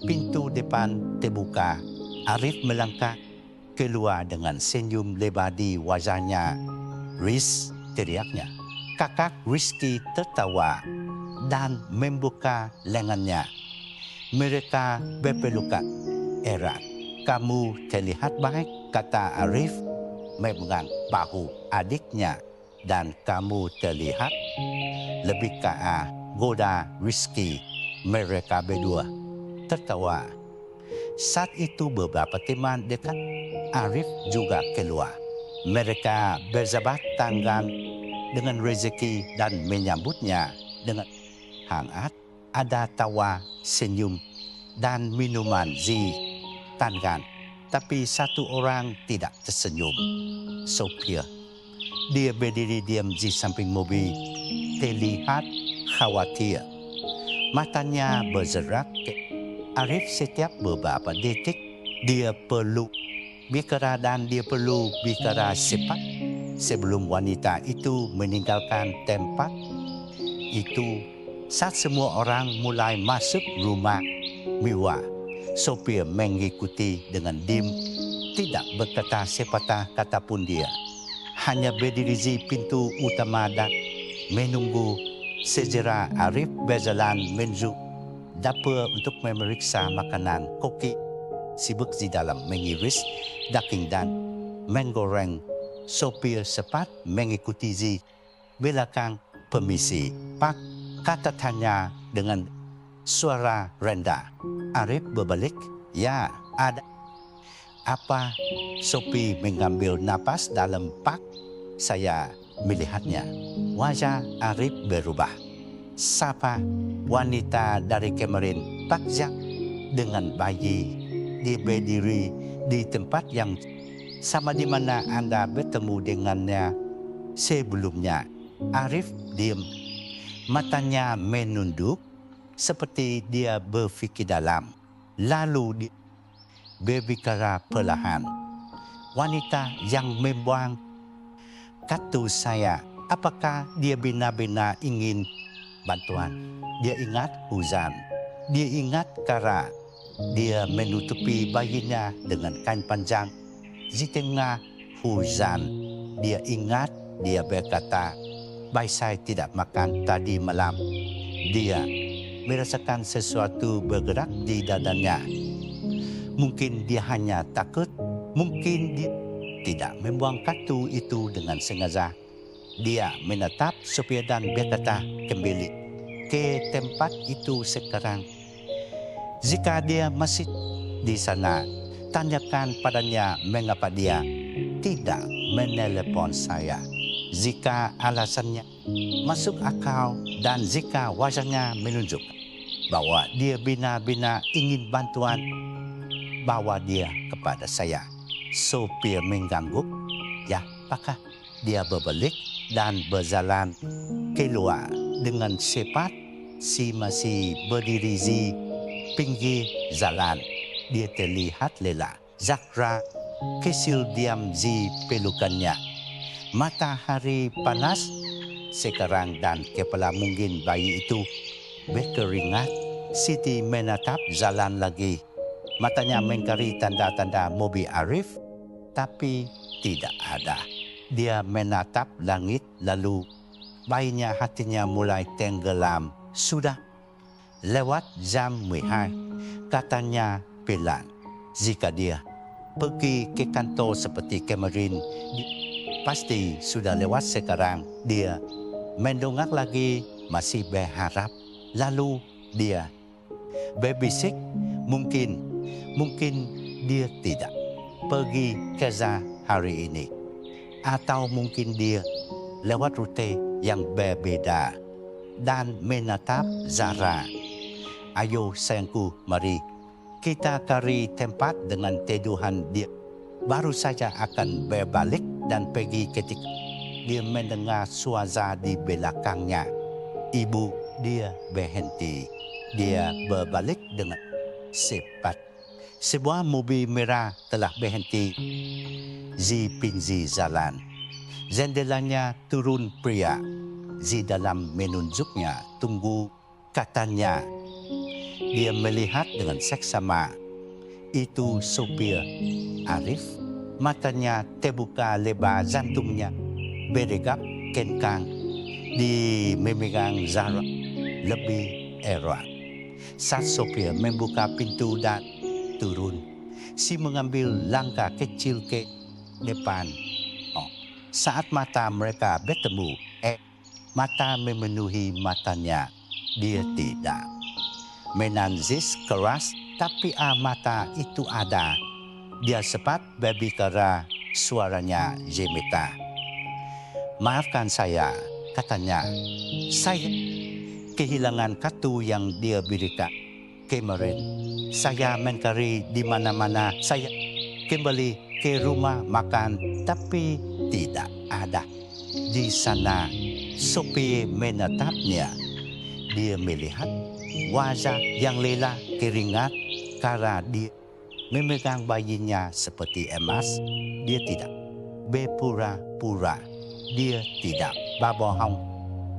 pintu depan terbuka. Arif melangkah keluar dengan senyum lebar di wajahnya. Riz, teriaknya. Kakak Rizky tertawa dan membuka lengannya. Mereka berpelukan erat. Kamu terlihat baik, kata Arif memegang bahu adiknya. dan kamu terlihat lebih ke arah goda Rizky. Mereka berdua tertawa. Saat itu beberapa teman dekat Arif juga keluar. Mereka berjabat tangan dengan rezeki dan menyambutnya dengan hangat. Ada tawa, senyum, dan minuman di tangan. Tapi satu orang tidak tersenyum. Sopir. Dia berdiri diam di samping mobil. Terlihat khawatir. Matanya bergerak. Arif setiap beberapa detik dia perlu bicara dan dia perlu bicara cepat sebelum wanita itu meninggalkan tempat itu. Saat semua orang mulai masuk rumah mewah, sopir mengikuti dengan diam, tidak berkata sepatah kata pun dia. Hanya berdiri di pintu utama dan menunggu. Segera Arif berjalan menuju dapur untuk memeriksa makanan. Koki sibuk di dalam mengiris daging dan menggoreng. Sopir cepat mengikuti di belakang. Permisi, Pak, kata tanya dengan suara rendah. Arif berbalik, ya, ada. Apa? Sopir mengambil napas dalam. Pak, saya melihatnya. Wajah Arif berubah. Siapa? Wanita dari kemarin. Pak Jack dengan bayi. Dia berdiri di tempat yang sama di mana Anda bertemu dengannya sebelumnya. Arif diam. Matanya menunduk seperti dia berfikir dalam. Lalu dia berbicara perlahan. Wanita yang membuang. Kata saya, apakah dia benar-benar ingin bantuan? Dia ingat hujan. Dia ingat kara. Dia menutupi bayinya dengan kain panjang. Di tengah hujan, dia ingat, dia berkata, bayi saya tidak makan tadi malam. Dia merasakan sesuatu bergerak di dadanya. Mungkin dia hanya takut, mungkin dia tidak membuang kartu itu dengan sengaja. Dia menatap sopir dan berkata, kembali ke tempat itu sekarang. Jika dia masih di sana, tanyakan padanya mengapa dia tidak menelepon saya. Jika alasannya masuk akal dan jika wajahnya menunjuk bahwa dia benar-benar ingin bantuan, bawa dia kepada saya. Sopir mengangguk. Ya, apakah? Dia berbalik dan berjalan keluar dengan cepat. Si masih berdiri di pinggir jalan. Dia terlihat lelah. Zahra kecil diam di pelukannya. Matahari panas sekarang dan kepala mungkin bayi itu berkeringat. Siti menatap jalan lagi. Matanya mencari tanda-tanda mobil Arif, tapi tidak ada. Dia menatap langit lalu bayinya hatinya mulai tenggelam. Sudah lewat jam 12, katanya pelan. Jika dia pergi ke kantor seperti kemarin, pasti sudah lewat sekarang. Dia mendongak lagi, masih berharap. Lalu dia berbisik, mungkin dia tidak pergi kerja hari ini. Atau mungkin dia lewat rute yang berbeda dan menatap Zahra. Ayo sayangku, mari kita cari tempat dengan teduhan dia. Baru saja akan berbalik dan pergi ketika dia mendengar suara di belakangnya. Ibu dia berhenti. Dia berbalik dengan cepat. Sebuah mobil merah telah berhenti di pinggir jalan. Jendelanya turun pria. Di dalam menunjuknya, tunggu, katanya. Dia melihat dengan seksama. Itu sopir Arif. Matanya terbuka lebar, jantungnya berdegup kencang. Dia memegang Zahra lebih erat. Saat sopir membuka pintu dan turun, si mengambil langkah kecil ke depan. Saat mata mereka bertemu, mata memenuhi matanya. Dia tidak. Menangis keras, tapi mata itu ada. Dia sempat berbicara, suaranya gemeta. Maafkan saya, katanya. Saya kehilangan kartu yang dia berikan kemarin. Saya mencari di mana-mana. Saya kembali ke rumah makan, tapi tidak ada. Di sana, Sophie menatapnya. Dia melihat wajah yang lelah keringat karena dia memegang bayinya seperti emas. Dia tidak berpura-pura. Dia tidak berbohong.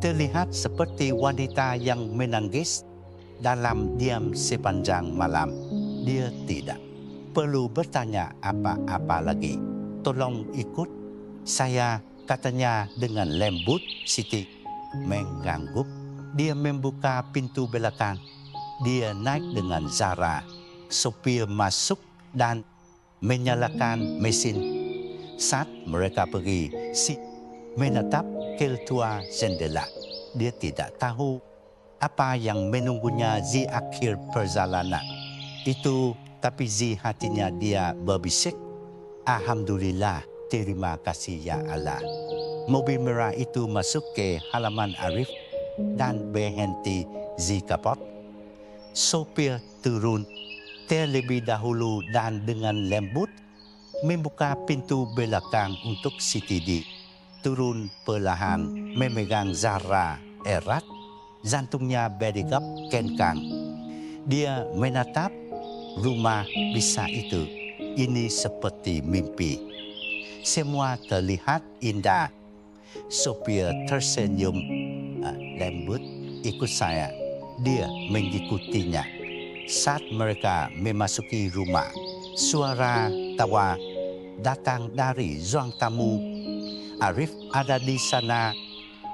Terlihat seperti wanita yang menangis dalam diam sepanjang malam. Dia tidak perlu bertanya apa-apa lagi. Tolong ikut saya, katanya dengan lembut. Siti mengganggu. Dia membuka pintu belakang. Dia naik dengan Zara. Sopir masuk dan menyalakan mesin. Saat mereka pergi, si menatap keluar jendela. Dia tidak tahu apa yang menunggunya di akhir perjalanan itu, tapi di hatinya dia berbisik, Alhamdulillah, terima kasih ya Allah. Mobil merah itu masuk ke halaman Arif dan berhenti di kapot. Sopir turun terlebih dahulu dan dengan lembut membuka pintu belakang untuk Siti D. Turun perlahan, memegang Zara erat, jantungnya berdegup kencang. Dia menatap rumah bisa itu. Ini seperti mimpi. Semua terlihat indah. Sopir tersenyum lembut. Ikut saya. Dia mengikutinya. Saat mereka memasuki rumah, suara tawa datang dari ruang tamu. Arif ada di sana,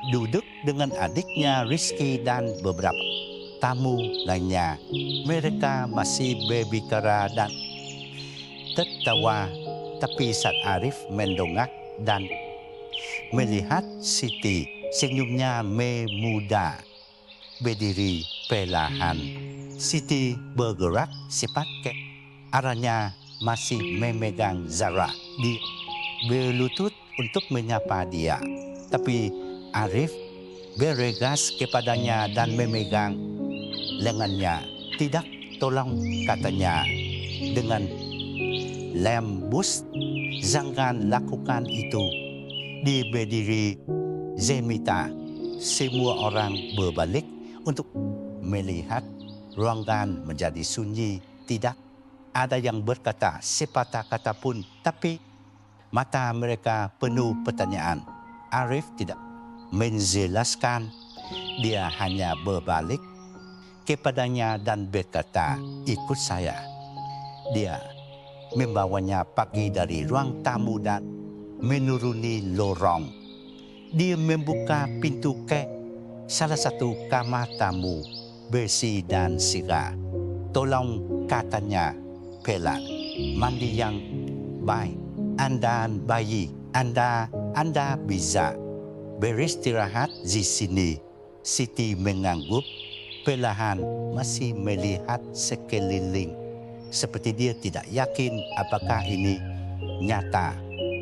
duduk dengan adiknya Rizky dan beberapa tamu lainnya. Mereka masih berbicara dan tertawa, tapi saat Arif mendongak dan melihat Siti, senyumnya memudar. Berdiri perlahan. Siti bergerak cepat ke arahnya, masih memegang Zara. Dia berlutut untuk menyapa dia. Tapi Arif bergegas kepadanya dan memegang lengannya. Tidak, tolong, katanya dengan lembut. Jangan lakukan itu. Dia berdiri gemita. Semua orang berbalik untuk melihat. Ruangan menjadi sunyi. Tidak ada yang berkata sepatah kata pun, tapi mata mereka penuh pertanyaan. Arif tidak menjelaskan. Dia hanya berbalik kepadanya dan berkata, ikut saya. Dia membawanya pergi dari ruang tamu dan menuruni lorong. Dia membuka pintu ke salah satu kamar tamu, bersih dan segar. Tolong, katanya pelan, mandi yang baik. Anda bayi, Anda bisa beristirahat di sini. Siti mengangguk perlahan, masih melihat sekeliling. Seperti dia tidak yakin apakah ini nyata.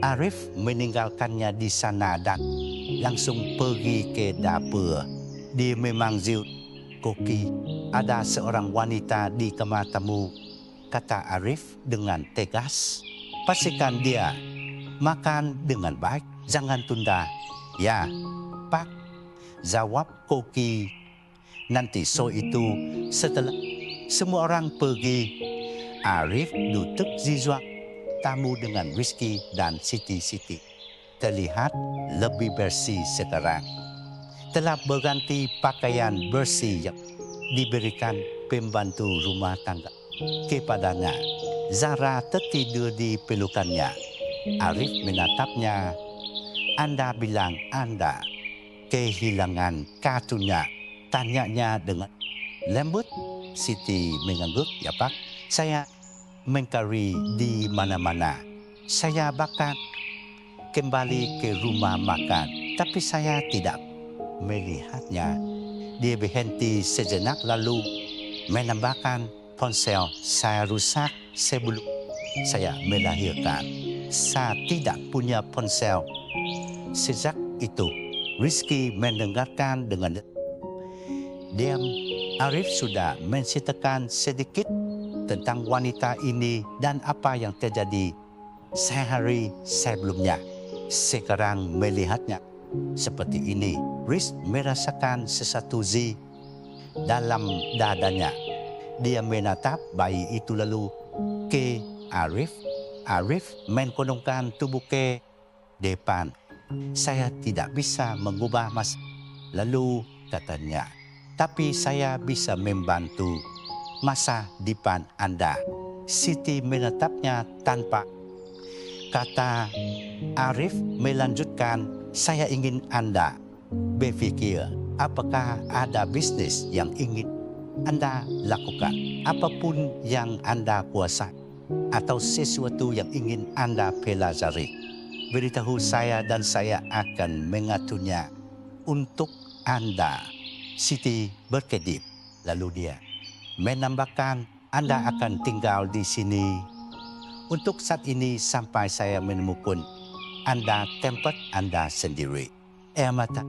Arif meninggalkannya di sana dan langsung pergi ke dapur. Dia memanggil koki. Ada seorang wanita di kamar tamu, kata Arif dengan tegas. Pastikan dia makan dengan baik, jangan tunda. Ya, Pak, jawab koki. Nanti itu setelah semua orang pergi, Arif duduk di ruang tamu dengan Rizky dan Siti. Terlihat lebih bersih sekarang. Telah berganti pakaian bersih yang diberikan pembantu rumah tangga kepadanya. Zara tertidur di pelukannya. Arif menatapnya. Anda bilang Anda kehilangan kartunya, tanyanya dengan lembut. Siti mengangguk. Ya Pak, saya mencari di mana-mana. Saya bahkan kembali ke rumah makan. Tapi saya tidak melihatnya. Dia berhenti sejenak lalu menambahkan ponsel saya rusak sebelum saya melahirkan. Saya tidak punya ponsel. Sejak itu, Rizky mendengarkan dengan diam. Arif sudah menceritakan sedikit tentang wanita ini dan apa yang terjadi sehari sebelumnya. Sekarang melihatnya seperti ini, Riz merasakan sesuatu dalam dadanya. Dia menatap bayi itu lalu ke Arif. Arif menkodongkan tubuh ke depan. Saya tidak bisa mengubah masa lalu, katanya. Tapi saya bisa membantu masa depan Anda. Siti menatapnya tanpa kata. Arif melanjutkan, saya ingin Anda berpikir apakah ada bisnis yang ingin Anda lakukan. Apapun yang Anda kuasai atau sesuatu yang ingin Anda pelajari. Beritahu saya dan saya akan mengaturnya untuk Anda. Siti berkedip. Lalu dia menambahkan, Anda akan tinggal di sini untuk saat ini sampai saya menemukan Anda tempat Anda sendiri. Air mata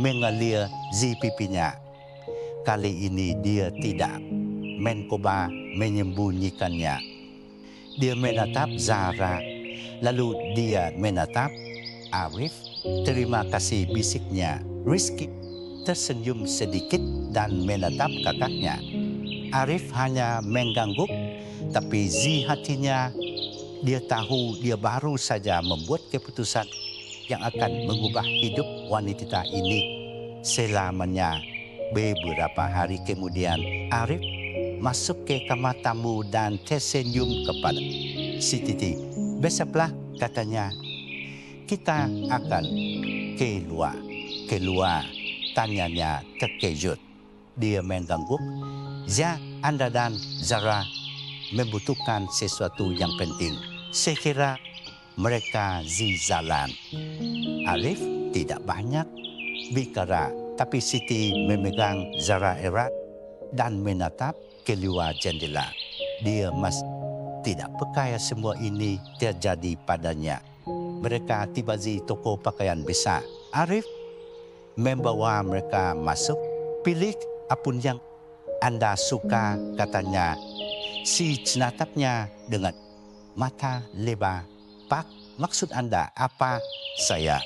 mengalir di pipinya. Kali ini dia tidak mencoba menyembunyikannya. Dia menatap Zahra, lalu dia menatap Arif. Terima kasih, bisiknya. Rizky tersenyum sedikit dan menatap kakaknya. Arif hanya mengangguk, tapi di hatinya dia tahu dia baru saja membuat keputusan yang akan mengubah hidup wanita ini selamanya. Beberapa hari kemudian, Arif masuk ke kamar tamu dan tersenyum kepada si Titi. Besoklah, katanya, kita akan keluar. Keluar, tanyanya terkejut. Dia mengangguk. Ya, Anda dan Zara membutuhkan sesuatu yang penting. Sekira mereka di jalan. Arif tidak banyak bicara, tapi Siti memegang Zara erat dan menatap keluar jendela. Dia masih tidak percaya semua ini terjadi padanya. Mereka tiba di toko pakaian besar. Arif membawa mereka masuk. Pilih apapun yang Anda suka, katanya. Si menatapnya dengan mata lebar. Pak, maksud Anda apa? Saya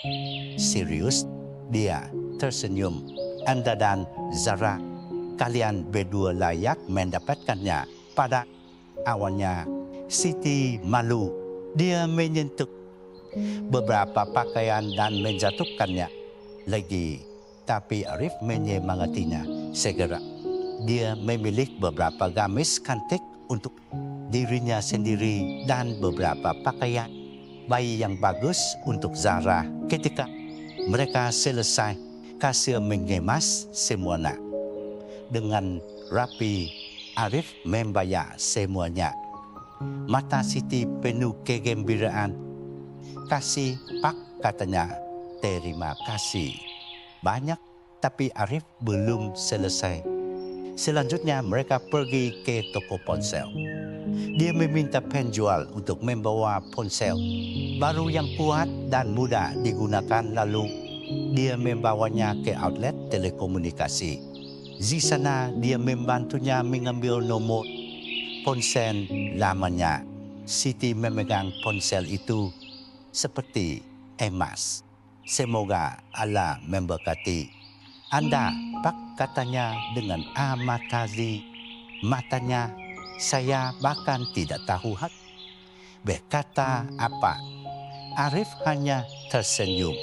serius. Dia tersenyum. Anda dan Zara, kalian berdua layak mendapatkannya. Pada awalnya, Siti malu. Dia menyentuh beberapa pakaian dan menjatuhkannya lagi. Tapi Arif menyemangatinya. Segera dia memilih beberapa gamis cantik untuk dirinya sendiri dan beberapa pakaian bayi yang bagus untuk Zara. Ketika mereka selesai, kasir mengemas semuanya. Dengan rapi, Arif membayar semuanya. Mata Siti penuh kegembiraan. Kasih, Pak, katanya. Terima kasih banyak, tapi Arif belum selesai. Selanjutnya mereka pergi ke toko ponsel. Dia meminta penjual untuk membawa ponsel baru yang kuat dan mudah digunakan, lalu dia membawanya ke outlet telekomunikasi. Di sana dia membantunya mengambil nomor ponsel lamanya. Siti memegang ponsel itu seperti emas. Semoga Allah memberkati Anda, Pak, katanya dengan amat tazi matanya. Saya bahkan tidak tahu berkata apa. Arif hanya tersenyum.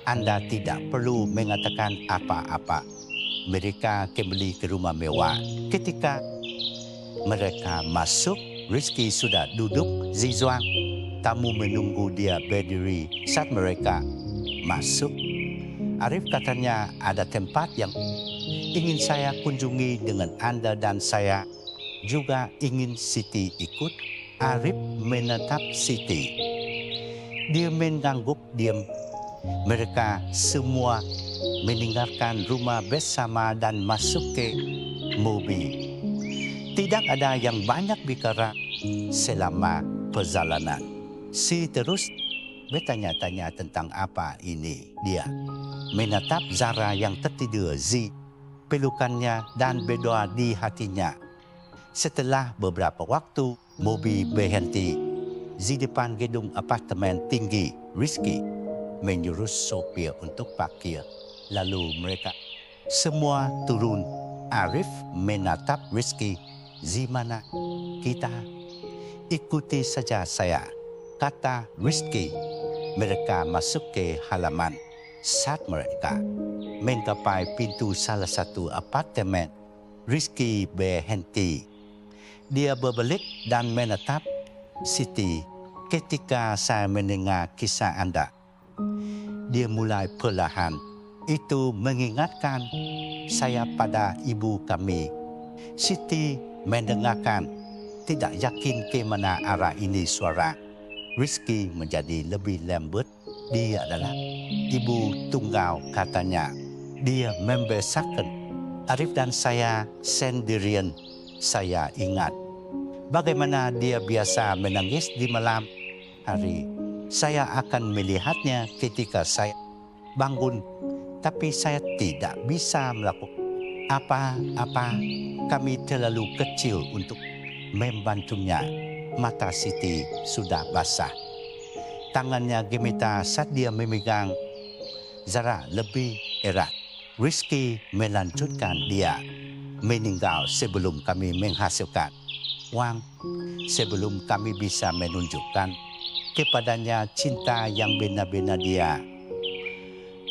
Anda tidak perlu mengatakan apa-apa. Mereka kembali ke rumah mewah. Ketika mereka masuk, Rizky sudah duduk di ruang tamu menunggu dia berdiri saat mereka masuk. Arif katanya, ada tempat yang ingin saya kunjungi dengan Anda dan saya juga ingin Siti ikut. Arif menatap Siti. Dia mengangguk diam. Mereka semua meninggalkan rumah bersama dan masuk ke mobil. Tidak ada yang banyak bicara selama perjalanan. Si terus bertanya-tanya tentang apa ini. Dia menatap Zara yang tertidur di pelukannya dan berdoa di hatinya. Setelah beberapa waktu, mobil berhenti di depan gedung apartemen tinggi. Rizky menyuruh sopir untuk parkir. Lalu mereka semua turun. Arif menatap Rizky. Di mana kita? Ikuti saja saya, kata Rizky. Mereka masuk ke halaman. Saat mereka menggapai pintu salah satu apartemen, Rizky berhenti. Dia berbalik dan menatap Siti. Ketika saya mendengar kisah Anda, dia mulai perlahan. Itu mengingatkan saya pada ibu kami. Siti mendengarkan, tidak yakin ke mana arah ini suara. Rizky menjadi lebih lembut. Dia adalah ibu tunggal, katanya. Dia membesarkan Arif dan saya sendirian. Saya ingat bagaimana dia biasa menangis di malam hari. Saya akan melihatnya ketika saya bangun, tapi saya tidak bisa melakukan apa-apa. Kami terlalu kecil untuk membantunya. Mata Siti sudah basah. Tangannya gemetar saat dia memegang Zara lebih erat. Rizky melanjutkan, dia meninggal sebelum kami menghasilkan uang, sebelum kami bisa menunjukkan kepadanya cinta yang benar-benar dia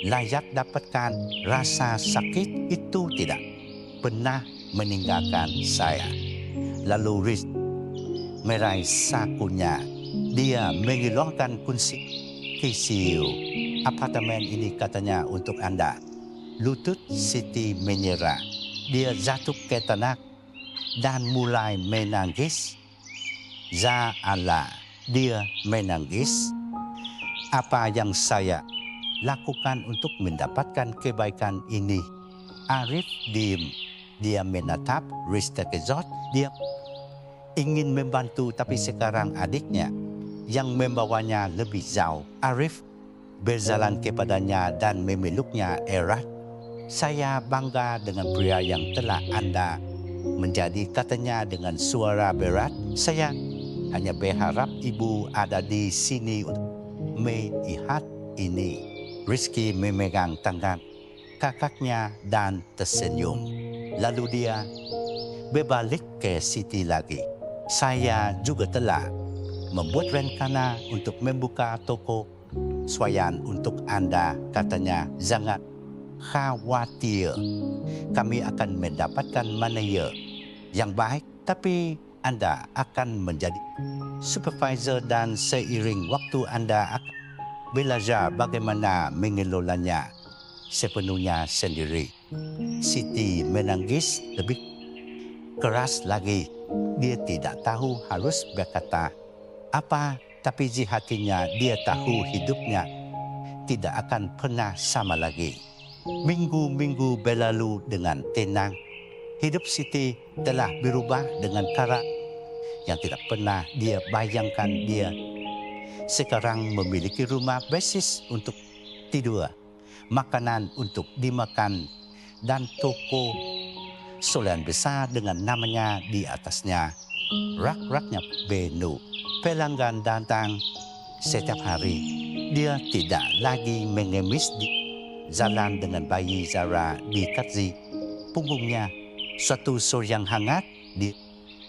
layak dapatkan. Rasa sakit itu tidak pernah meninggalkan saya. Lalu Riz meraih sakunya. Dia mengeluarkan kunci kecil. Apartemen ini, katanya, untuk Anda. Lutut Siti menyerah. Dia jatuh ke tanah dan mulai menangis. Ya Allah, dia menangis. Apa yang saya lakukan untuk mendapatkan kebaikan ini? Arif diam. Dia menatap Riz terkejut. Dia ingin membantu, tapi sekarang adiknya yang membawanya lebih jauh. Arif berjalan kepadanya dan memeluknya erat. Saya bangga dengan pria yang telah Anda menjadi, katanya dengan suara berat. Saya hanya berharap ibu ada di sini untuk melihat ini. Rizky memegang tangan kakaknya dan tersenyum. Lalu dia berbalik ke Siti lagi. Saya juga telah membuat rencana untuk membuka toko swalayan untuk Anda, katanya. Jangan khawatir, kami akan mendapatkan manajer yang baik, tapi Anda akan menjadi supervisor dan seiring waktu Anda akan belajar bagaimana mengelolanya sepenuhnya sendiri. Siti menangis lebih keras lagi. Dia tidak tahu harus berkata apa, tapi di hatinya dia tahu hidupnya tidak akan pernah sama lagi. Minggu-minggu berlalu dengan tenang. Hidup Siti telah berubah dengan cara yang tidak pernah dia bayangkan. Dia sekarang memiliki rumah basis untuk tidur, makanan untuk dimakan, dan toko swalayan besar dengan namanya di atasnya. Rak-raknya penuh. Pelanggan datang setiap hari. Dia tidak lagi mengemis di jalan dengan bayi Zara di kaki punggungnya. Suatu sore yang hangat, dia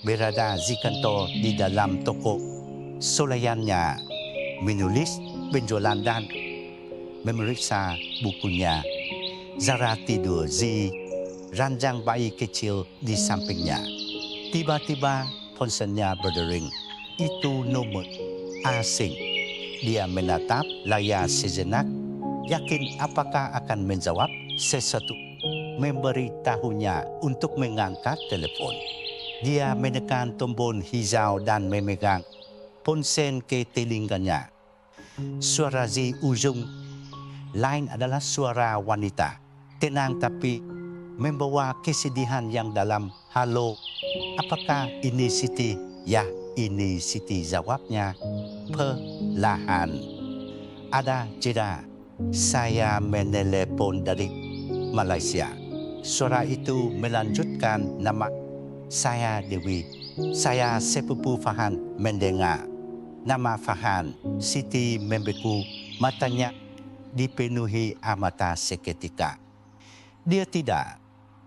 berada di kantor di dalam toko swalayannya, menulis penjualan dan memeriksa bukunya. Zara tidur di ranjang bayi kecil di sampingnya. Tiba-tiba ponselnya berdering. Itu nomor asing. Dia menatap layar sejenak, yakin apakah akan menjawab sesuatu. Memberitahunya untuk mengangkat telepon. Dia menekan tombol hijau dan memegang ponsel ke telinganya. Suara Zi ujung lain adalah suara wanita. Tenang tapi membawa kesedihan yang dalam. Halo, apakah ini Siti? Ya, ini Siti, jawabnya perlahan. Ada jeda. Saya menelepon dari Malaysia. Suara itu melanjutkan, nama saya Dewi. Saya sepupu Fahan mendengar nama Fahan. Siti membeku, matanya dipenuhi air mata seketika. Dia tidak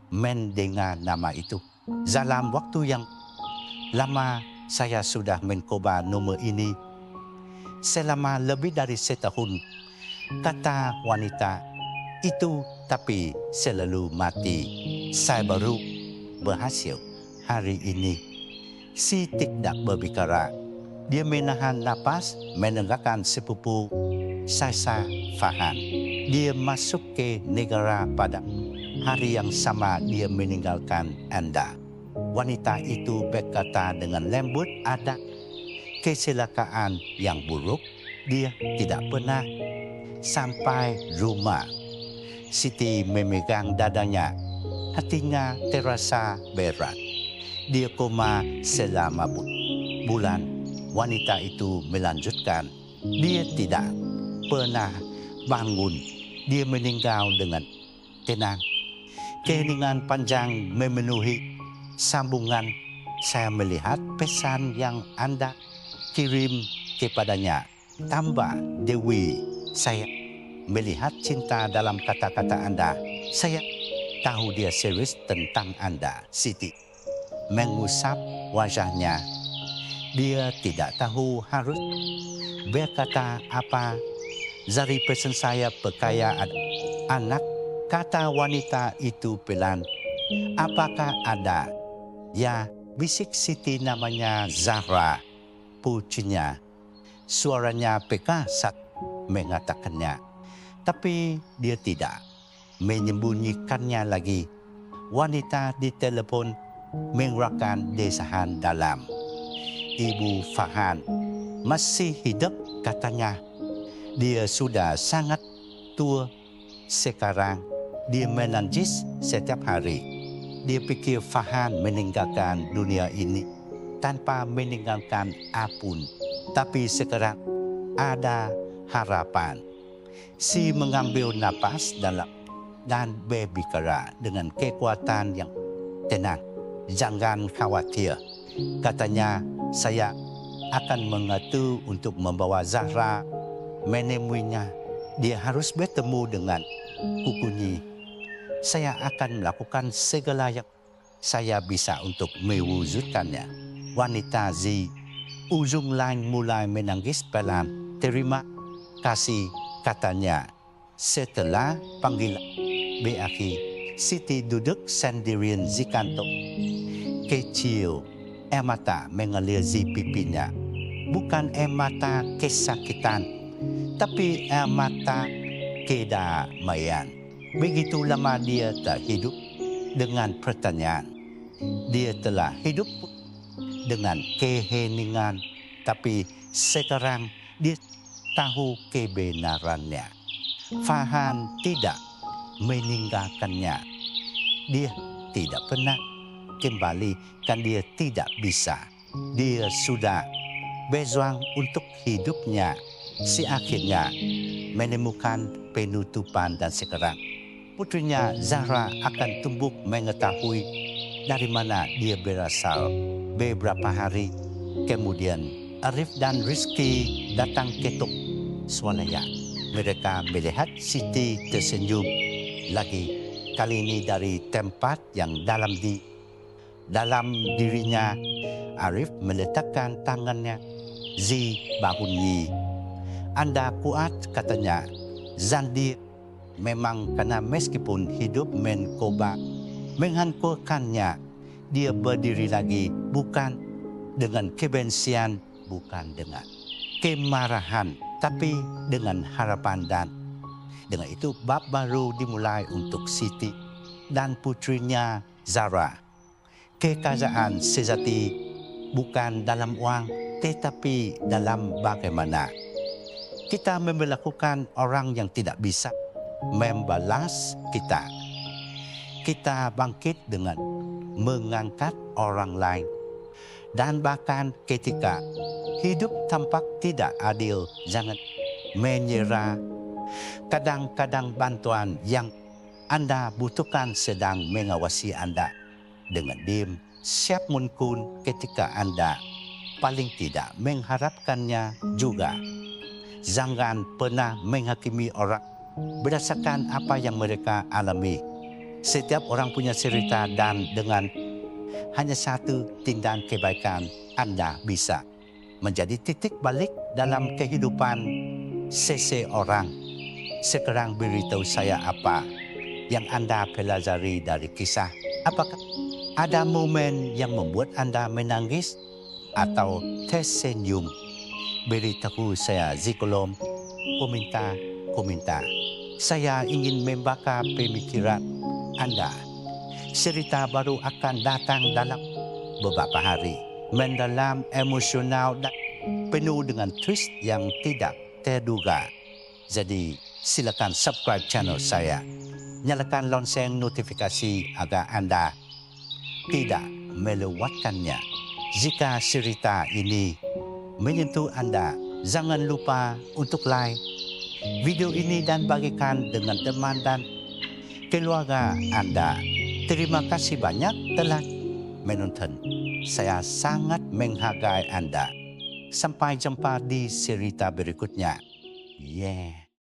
mendengar nama itu. Dalam waktu yang lama saya sudah mencoba nombor ini selama lebih dari setahun, kata wanita itu, tapi selalu mati. Saya baru berhasil hari ini. Si tidak berbicara. Dia menahan napas mendengarkan sepupu saya Fahan. Dia masuk ke negara pada hari yang sama dia meninggalkan Anda. Wanita itu berkata dengan lembut, ada kecelakaan yang buruk. Dia tidak pernah sampai rumah. Siti memegang dadanya. Hatinya terasa berat. Dia koma selama bulan. Wanita itu melanjutkan, dia tidak pernah bangun. Dia meninggal dengan tenang. Keheningan panjang memenuhi sambungan. Saya melihat pesan yang Anda kirim kepadanya. Tambah Dewi, saya melihat cinta dalam kata-kata Anda. Saya tahu dia serius tentang Anda. Siti mengusap wajahnya. Dia tidak tahu harus berkata apa. Dari pesan saya perkaya anak, kata wanita itu pelan. Apakah ada? Ya, bisik Siti, namanya Zahra, putrinya. Suaranya peka saat mengatakannya. Tapi dia tidak menyembunyikannya lagi. Wanita di telepon mengeluarkan desahan dalam. Ibu Fahan masih hidup, katanya. Dia sudah sangat tua sekarang. Dia menangis setiap hari. Dia pikir Fahan meninggalkan dunia ini tanpa meninggalkan apapun. Tapi sekarang ada harapan. Si mengambil napas dalam dan berbicara dengan kekuatan yang tenang. Jangan khawatir, katanya. Saya akan mengatur untuk membawa Zahra menemuinya. Dia harus bertemu dengan Kukunyi. Saya akan melakukan segala yang saya bisa untuk mewujudkannya. Wanita Zi ujung lain mulai menangis pelan. Terima kasih, katanya. Setelah panggilan berakhir, Siti duduk sendirian di kantor kecil. Air mata mengalir di pipinya. Bukan air mata kesakitan, tapi air mata kedamaian. Begitu lama dia terhidup dengan pertanyaan. Dia telah hidup dengan keheningan, tapi sekarang dia tahu kebenarannya. Fahan tidak meninggalkannya. Dia tidak pernah kembali, kan dia tidak bisa. Dia sudah berjuang untuk hidupnya. Si akhirnya menemukan penutupan, dan sekarang putrinya Zahra akan tumbuh mengetahui dari mana dia berasal. Beberapa hari kemudian Arif dan Rizky datang ketuk swalaya. Mereka melihat Siti tersenyum lagi. Kali ini dari tempat yang dalam dirinya. Arif meletakkan tangannya di bahunya. Anda kuat, katanya. Zandi memang karena meskipun hidup mencoba menghancurkannya, dia berdiri lagi, bukan dengan kebencian, bukan dengan kemarahan, tapi dengan harapan. Dan dengan itu bab baru dimulai untuk Siti dan putrinya Zahra. Kekayaan sejati bukan dalam uang, tetapi dalam bagaimana Kita memperlakukan orang yang tidak bisa membalas kita. Kita bangkit dengan mengangkat orang lain. Dan bahkan ketika hidup tampak tidak adil, jangan menyerah. Kadang-kadang bantuan yang Anda butuhkan sedang mengawasi Anda dengan diam, siap menkun ketika Anda paling tidak mengharapkannya juga. Jangan pernah menghakimi orang berdasarkan apa yang mereka alami. Setiap orang punya cerita dan dengan hanya satu tindakan kebaikan Anda bisa menjadi titik balik dalam kehidupan seseorang. Sekarang beritahu saya apa yang Anda pelajari dari kisah. Apakah ada momen yang membuat Anda menangis atau tersenyum? Beritahu saya di kolom komentar. Saya ingin membaca pemikiran Anda. Cerita baru akan datang dalam beberapa hari. Mendalam, emosional dan penuh dengan twist yang tidak terduga. Jadi silakan subscribe channel saya. Nyalakan lonceng notifikasi agar Anda tidak melewatkannya. Jika cerita ini menyentuh Anda, jangan lupa untuk like video ini dan bagikan dengan teman dan keluarga Anda. Terima kasih banyak telah menonton. Saya sangat menghargai Anda. Sampai jumpa di cerita berikutnya. Yeah.